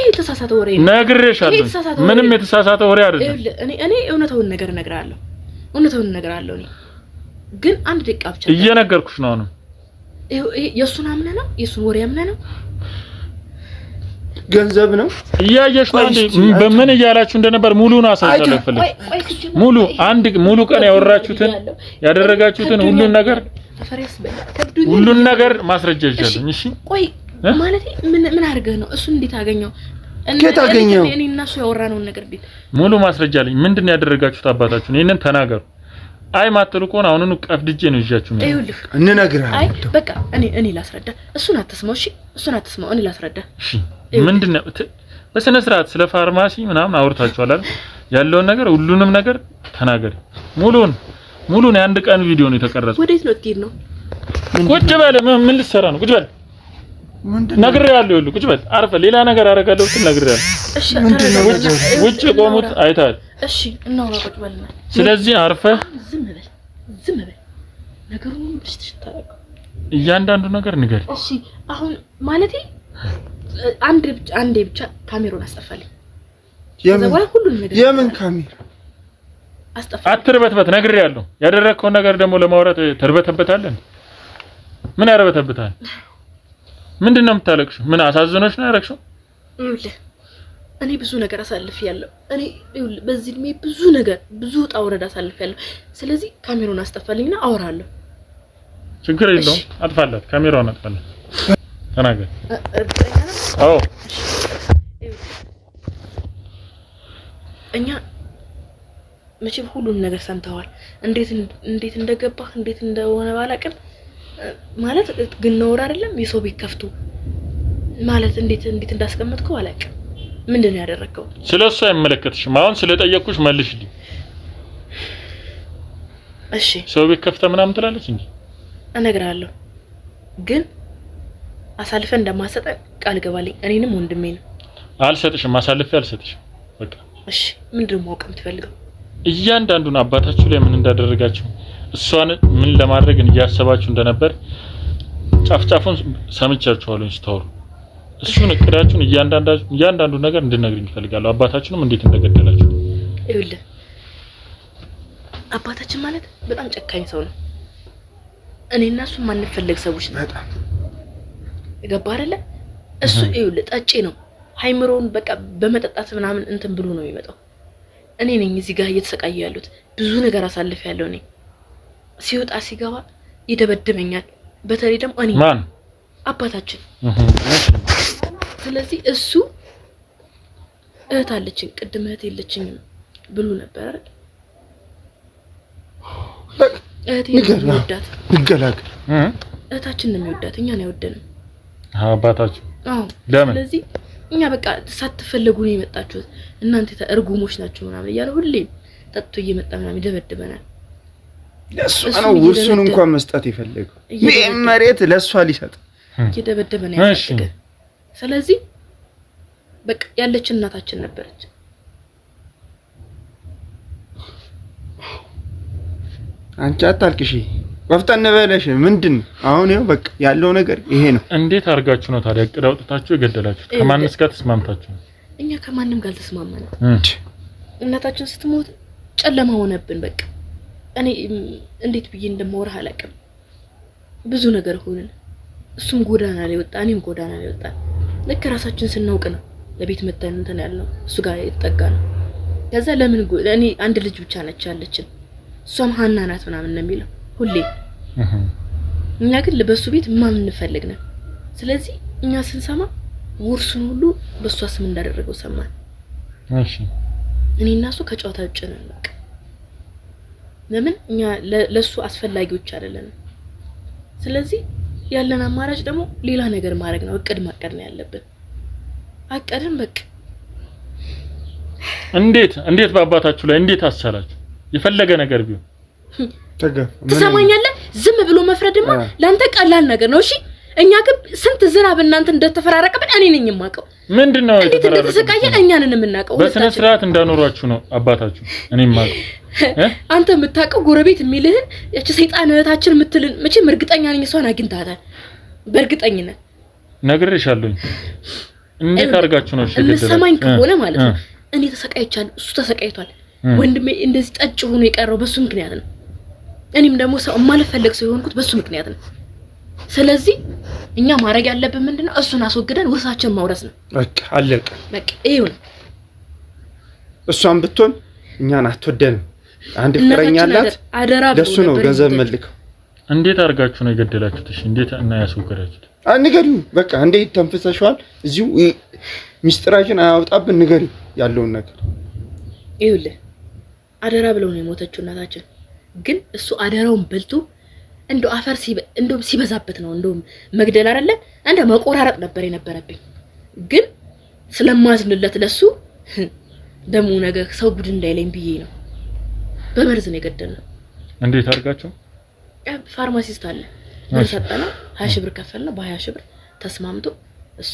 የተሳሳተ ወሬ ነው። ነግሬሻለሁ። ምንም የተሳሳተ ወሬ አይደለም። እኔ እውነታውን ነገር እነግራለሁ። እኔ ግን አንድ ደቂቃ ብቻ እየነገርኩሽ ነው። አሁን የሱን አምነህ ነው? የሱን ወሬ አምነህ ነው? ገንዘብ ነው እያየሽ ነው እንዴ? በምን እያላችሁ እንደነበር ሙሉውን አሳይቻለሁ። ሙሉ ቀን ያወራችሁትን ያደረጋችሁትን ሁሉን ነገር ማስረጃ ይዣለሁ። እሺ ቆይ ማለት ምን አድርገህ ነው? እሱ እንዴት አገኘው? እንዴት አገኘው? እኔ እና እሱ ያወራነውን ነገር ቢል ሙሉ ማስረጃ አለኝ። ምንድነው ያደረጋችሁት አባታችሁን? ይሄንን ተናገሩ። አይ ማትሉ ከሆነ አሁንኑ ቀፍድጄ ነው ይዣችሁ ነው። ይኸውልህ እንነግርሃለን። አይ በቃ እኔ ላስረዳ። እሱን አትስማው። እሺ እሱን አትስማው። እኔ ላስረዳ። እሺ ምንድነው በስነ ስርዓት ስለ ፋርማሲ ምናምን አውርታችኋል አይደል? ያለውን ነገር ሁሉንም ነገር ተናገሪ። ሙሉን የአንድ ቀን ቪዲዮ ነው የተቀረጸው። ወዴት ነው ትሄድ ነው? ቁጭ በል። ምን ልትሰራ ነው? ቁጭ በል። ነግሬሃለሁ። ይኸውልህ ቁጭ በል። አርፈህ ሌላ ነገር አደርጋለሁ ስትል ነግሬሃለሁ። እሺ ውጭ ቆሙት አይተሃል። እሺ እናውራ። ቁጭ በልና ስለዚህ አርፈህ ዝም በል። ነገሩን ልትሽታረቅ እያንዳንዱ ነገር ንገር። እሺ አሁን ማለቴ አንዴ ብቻ ካሜራውን አስጠፋልኝ። የምን ካሜራ አስጠፋ? አትርበትበት። ነግሬሃለሁ። ያደረግከውን ነገር ደግሞ ለማውራት ተርበተበታለህ። ምን ያረበተበታል? ምንድነው የምታለቅሽው? ምን አሳዝኖሽ ነው ያረክሽው? ይኸውልህ እኔ ብዙ ነገር አሳልፌያለሁ። ይኸውልህ በዚህ እድሜ ብዙ ውጣ ውረድ አሳልፌያለሁ። ስለዚህ ካሜራውን አስጠፋልኝና አወራለሁ። ችግር የለውም። አጥፋላት። ካሜራውን አጥፋላት። ተናገር። አዎ እኛ መቼም ሁሉም ነገር ሰምተዋል። እንዴት እንደገባህ እንዴት እንደሆነ ባላቅም ማለት ግን ነው አይደለም የሰው ቤት ከፍቶ ማለት እንዴት እንዳስቀመጥከው አላቅም። ምንድነው ያደረከው? ስለሱ አይመለከትሽም። አሁን ስለጠየቅኩሽ መልሽልኝ። እሺ ሰው ቤት ከፍተ ምናምን ትላለች እንዴ? እነግራለሁ ግን አሳልፈ እንደማሰጠ ቃል ገባልኝ። እኔንም ወንድሜ ነው። አልሰጥሽም፣ አሳልፈ አልሰጥሽም። በቃ እሺ ምንድነው ማወቅ የምትፈልገው? እያንዳንዱን አባታችሁ ላይ ምን እንዳደረጋችሁ እሷን ምን ለማድረግ እያሰባችሁ እንደነበር ጫፍጫፉን ሰምቻችኋለሁ ስታወሩ። እሱን እቅዳችሁን እያንዳንዱ ነገር እንድነግሪኝ እፈልጋለሁ። አባታችሁንም እንዴት እንደገደላችሁ። ይኸውልህ አባታችን ማለት በጣም ጨካኝ ሰው ነው። እኔና እሱ ማንፈልግ ሰዎች ነው። በጣም ገባህ አይደለ? እሱ ይኸውልህ ጠጪ ነው። ሃይምሮን በቃ በመጠጣት ምናምን እንትን ብሎ ነው የሚመጣው። እኔ ነኝ እዚህ ጋር እየተሰቃየ ያሉት። ብዙ ነገር አሳልፍ ያለው እኔ። ሲወጣ ሲገባ ይደበድበኛል። በተለይ ደግሞ እኔ ማን አባታችን። ስለዚህ እሱ እህት አለችኝ፣ ቅድም እህት የለችኝም ብሎ ነበር አይደል? እህቴ የሚወዳት ይገላግል። እህታችን ነው የሚወዳት፣ እኛን አይወደንም አባታችሁ። አዎ ለምን? ስለዚህ እኛ በቃ ሳትፈልጉ ነው የመጣችሁት እናንተ እርጉሞች ናችሁ ምናምን እያለ ሁሌም ጠጥቶ እየመጣ ምናምን ይደበድበናል። ለሱ ነው ውርሱን እንኳን መስጠት የፈለገው። መሬት ለሷ ሊሰጥ እየደበደበን ያሳደገ። ስለዚህ በቃ ያለችን እናታችን ነበረች። አንቺ አታልቅሺ፣ ወፍጠን በለሽ። ምንድን አሁን ይኸው በቃ ያለው ነገር ይሄ ነው። እንዴት አድርጋችሁ ነው ታዲያ እቅድ አውጥታችሁ የገደላችሁት? ከማንስ ጋር ተስማምታችሁ? እኛ ከማንም ጋር ተስማማን። እናታችን ስትሞት ጨለማ ሆነብን። በቃ እኔ እንዴት ብዬ እንደማወራህ አላውቅም። ብዙ ነገር ሆነን እሱም ጎዳና ላይ ወጣ፣ እኔም ጎዳና ላይ ወጣ። ልክ ራሳችን ስናውቅ ነው ለቤት መተን እንትን ያልነው እሱ ጋር የተጠጋ ነው። ከዛ ለምን እኔ አንድ ልጅ ብቻ ነች ያለችን፣ እሷም ሀና ናት ምናምን ነው የሚለው ሁሌ። እኛ ግን በሱ ቤት ማን እንፈልግ ነው። ስለዚህ እኛ ስንሰማ ውርሱን ሁሉ በሷ ስም እንዳደረገው ሰማን። እሺ እኔና እሱ ከጨዋታ ውጭ ነን። በቃ ለምን እኛ ለሱ አስፈላጊዎች አይደለንም። ስለዚህ ያለን አማራጭ ደግሞ ሌላ ነገር ማድረግ ነው። እቅድ ማቀድ ነው ያለብን። አቀድን በቃ። እንዴት በአባታችሁ ላይ እንዴት አሰራችሁ? የፈለገ ነገር ቢሆን ትሰማኛለህ? ዝም ብሎ መፍረድማ ላንተ ቀላል ነገር ነው። እሺ እኛ ግን ስንት ዝናብ እናንተ እንደተፈራረቀብን እኔ ነኝ የማውቀው። ምንድነው እንዴት እንደተሰቃየን እኛ ነን የምናውቀው። በስነ ስርዓት እንዳኖራችሁ ነው አባታችሁ እኔ የማውቀው። አንተ የምታውቀው ጎረቤት የሚልህን ያቺ ሰይጣን እህታችን የምትልን መቼም እርግጠኛ ነኝ እሷን አግኝታታል። በእርግጠኝነት ነግሬሻለሁ። እንዴት አድርጋችሁ ነው? እሺ ሰማኝ ከሆነ ማለት ነው እኔ ተሰቃይቻለሁ፣ እሱ ተሰቃይቷል። ወንድሜ እንደዚህ ጠጭ ሆኖ የቀረው በሱ ምክንያት ነው። እኔም ደግሞ ሰው ማለፈልግ ሰው የሆንኩት በሱ ምክንያት ነው። ስለዚህ እኛ ማድረግ ያለብን ምንድነው? እሱን አስወግደን ውርሳችን ማውረስ ነው። በቃ አለቀ። በቃ ይሄው ነው። እሷን ብትሆን እኛን አትወደንም። አንድ ፍቅረኛ አላት፣ ለሱ ነው ገንዘብ መልከው። እንዴት አድርጋችሁ ነው የገደላችሁት? እሺ እንዴት እና ያስወገዳችሁት? ንገሪው በቃ። እንዴት ተንፈሰሻል? እዚሁ ሚስጥራችን አያውጣብን። ንገሪው ያለውን ነገር። ይኸውልህ አደራ ብለው ነው የሞተችው እናታችን። ግን እሱ አደራውን በልቶ እንደው አፈር እንደው ሲበዛበት ነው እንደው መግደል አይደለ እንደ መቆራረጥ ነበር የነበረብኝ። ግን ስለማዝንለት ለሱ ደሙ ነገር ሰው ጉድ እንዳይለኝ ብዬ ነው በመርዝ ነው የገደልነው። እንዴት አድርጋችሁ? ፋርማሲስት አለ ብር ሰጠና 20 ሺህ ብር ከፈልና በ20 ሺህ ብር ተስማምቶ እሱ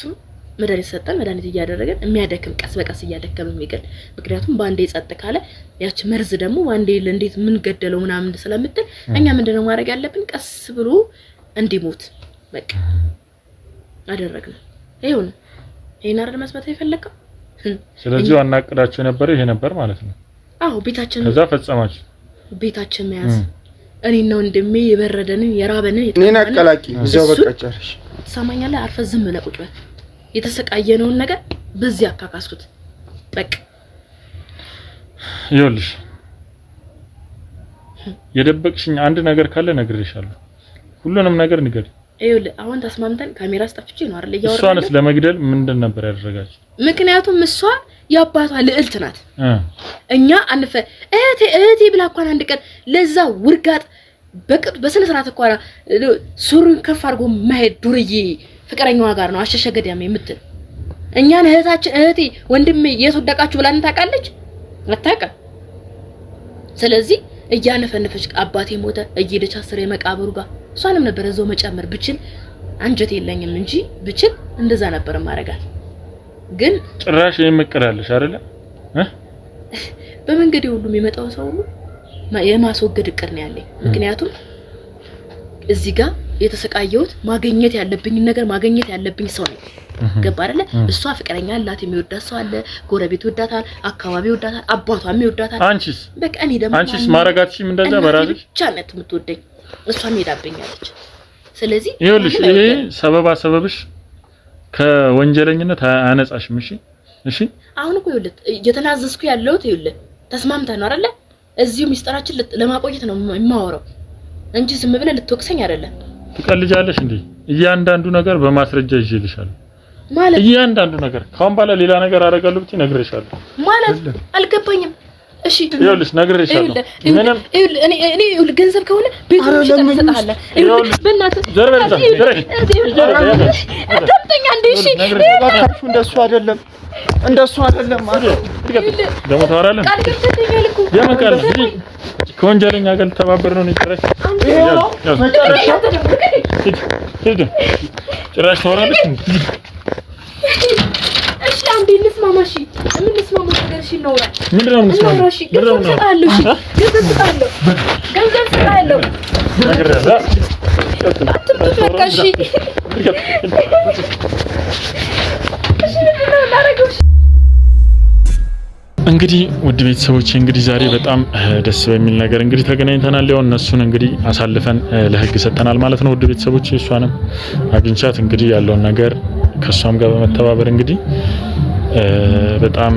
መድኃኒት ሰጠን። መድኃኒት እያደረገን የሚያደክም ቀስ በቀስ እያደከመ የሚገል። ምክንያቱም ባንዴ ጸጥ ካለ ያቺ መርዝ ደግሞ ባንዴ ለእንዴት ምን ገደለው ምናምን ስለምትል እኛ ምንድነው ማድረግ ያለብን? ቀስ ብሎ እንዲሞት በቃ አደረግነው። ይሄው ነው። ይሄን አይደል መስማት የፈለከው? ስለዚህ ዋና እቅዳችሁ የነበረው ይሄ ነበር ማለት ነው። አዎ ቤታችን ከዛ ፈጸማችሁ። ቤታችን መያዝ እኔና ወንድሜ የበረደንን የራበንን እኔና አቀላቂ እዛው በቃ ጨርሽ። ሰማኛለህ? አርፈ ዝም ብለህ ቁጭ በል። የተሰቃየነውን ነገር በዚህ አካካስኩት በቃ። ይኸውልሽ የደበቅሽኝ አንድ ነገር ካለ ነግሬሻለሁ። ሁሉንም ነገር ንገሪ። ይኸውልህ አሁን ተስማምተን ካሜራ አስጠፍቼ ነው አይደል ያወራው። እሷንስ ለመግደል ምንድን ነበር ያደረጋችሁ? ምክንያቱም እሷ የአባቷ ልዕልት ናት። እኛ አንፈ እህቴ ብላ እንኳን አንድ ቀን ለዛ ውርጋጥ በስነ ስርዓት እንኳን ሱሪን ከፍ አድርጎ ማሄድ ዱርዬ ፍቅረኛዋ ጋር ነው አሸሸ ገዳም የምትል እኛን እህቴ ወንድሜ የትወደቃችሁ ብላን ታውቃለች አታውቅም። ስለዚህ እያነፈነፈች አባቴ ሞተ እየሄደች አስር የመቃብሩ ጋር እሷንም ነበር እዛው መጨመር ብችል አንጀት የለኝም እንጂ ብችል እንደዛ ነበር ማረጋት። ግን ጭራሽ የመቀራለሽ አይደለ በመንገዴ ሁሉ የሚመጣው ሰው ሁሉ የማስወገድ እቅድ ነው ያለኝ። ምክንያቱም እዚህ ጋር የተሰቃየሁት ማግኘት ያለብኝ ነገር ማግኘት ያለብኝ ሰው ነው። ገባ አይደለ? እሷ ፍቅረኛ አላት፣ የሚወዳት ሰው አለ፣ ጎረቤት ይወዳታል፣ አካባቢ ይወዳታል፣ አባቷም ይወዳታል። አንቺስ በቃ እኔ ደግሞ አንቺስ ማረጋትሽም እንደዛ በራስሽ ብቻ ነው የምትወደኝ፣ እሷም ሄዳብኛለች። ስለዚህ ይኸውልሽ ይሄ ሰበብሽ ከወንጀለኝነት አያነጻሽም። እሺ አሁን እኮ ይኸውልህ እየተናዘዝኩ ያለሁት ይኸውልህ ተስማምተን ነው አይደለ? እዚሁ ሚስጥራችን ለማቆየት ነው የማወራው እንጂ ዝም ብለህ ልትወቅሰኝ አይደለም። ትቀልጃለሽ እንዴ? እያንዳንዱ ነገር በማስረጃ ይዤልሻለሁ ማለት እያንዳንዱ ነገር ካሁን በኋላ ሌላ ነገር አደርጋለሁ ብቻ ነግሬሻለሁ ማለት አልገባኝም። እሺ ይኸውልሽ ነግሬሻለሁ። ምንም እኔ ገንዘብ ከሆነ ቤቱን ይሰጣል። ይኸውልሽ በእናትህ ዘርበልዛ አዳምጠኝ አንዴ። እሺ ባካችሁ እንደሱ አይደለም ማለት ደግሞ ታወራለህ። ቃል ገብተኸኛል እኮ የመቃል ከወንጀለኛ ጋር ተባበር ነው ጭራሽ ጭራሽ ታወራለሽ። እሺ አንዴ እንስማማ። እሺ ምን እንስማማ ነገር እሺ ነው ምንድን ነው የምንስማማው? ገንዘብ ሰጣለሁ። እሺ ገንዘብ ሰጣለሁ ነግሬሃለሁ። አትምጡት በቃ እሺ እንግዲህ ውድ ቤተሰቦች እንግዲህ ዛሬ በጣም ደስ በሚል ነገር እንግዲህ ተገናኝተናል። ያው እነሱን እንግዲህ አሳልፈን ለህግ ሰጥተናል ማለት ነው። ውድ ቤተሰቦች እሷንም አግኝቻት እንግዲህ ያለውን ነገር ከሷም ጋር በመተባበር እንግዲህ በጣም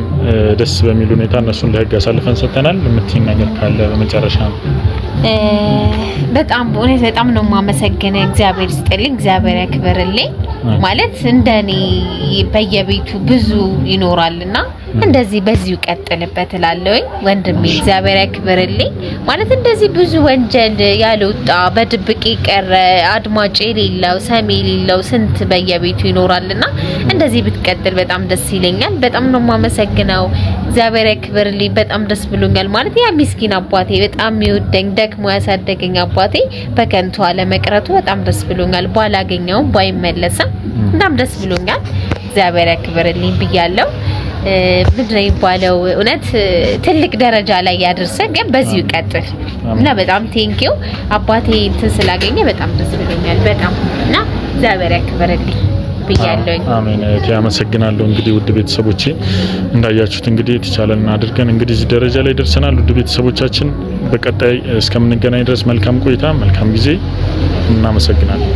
ደስ በሚል ሁኔታ እነሱን ለህግ አሳልፈን ሰጥተናል። የምትይኝ ነገር ካለ በመጨረሻ ነው? በጣም እውነት በጣም ነው የማመሰግነው። እግዚአብሔር ይስጥልኝ፣ እግዚአብሔር ያክብርልኝ። ማለት እንደኔ በየቤቱ ብዙ ይኖራልና እንደዚህ በዚሁ ቀጥልበት እላለሁኝ ወንድሜ። እግዚአብሔር ያክብርልኝ። ማለት እንደዚህ ብዙ ወንጀል ያልወጣ በድብቅ ቀረ አድማጭ የሌለው ሰሚ የሌለው ስንት በየቤቱ ይኖራልና እንደዚህ ብትቀጥል በጣም ደስ ይለኛል። በጣም ነው የማመሰግነው። እግዚአብሔር ያክብርልኝ። በጣም ደስ ብሎኛል። ማለት ያ ምስኪን አባቴ በጣም ይወደኝ ደክሞ ያሳደገኝ አባቴ በከንቱ አለመቅረቱ በጣም ደስ ብሎኛል። ባላገኘው ባይመለስም በጣም ደስ ብሎኛል። እግዚአብሔር ያክብርልኝ ብያለሁ። ምንድነው የሚባለው እውነት ትልቅ ደረጃ ላይ ያደርሰን። ግን በዚሁ ይቀጥል እና በጣም ቴንኪው አባቴ እንትን ስላገኘ በጣም ደስ ብሎኛል በጣም እና እግዚአብሔር ያክብርልኝ ብያለሁ። አሜን። ያመሰግናለሁ። እንግዲህ ውድ ቤተሰቦቼ እንዳያችሁት እንግዲህ የተቻለን አድርገን እንግዲህ እዚህ ደረጃ ላይ ደርሰናል። ውድ ቤተሰቦቻችን በቀጣይ እስከምንገናኝ ድረስ መልካም ቆይታ፣ መልካም ጊዜ። እናመሰግናለን።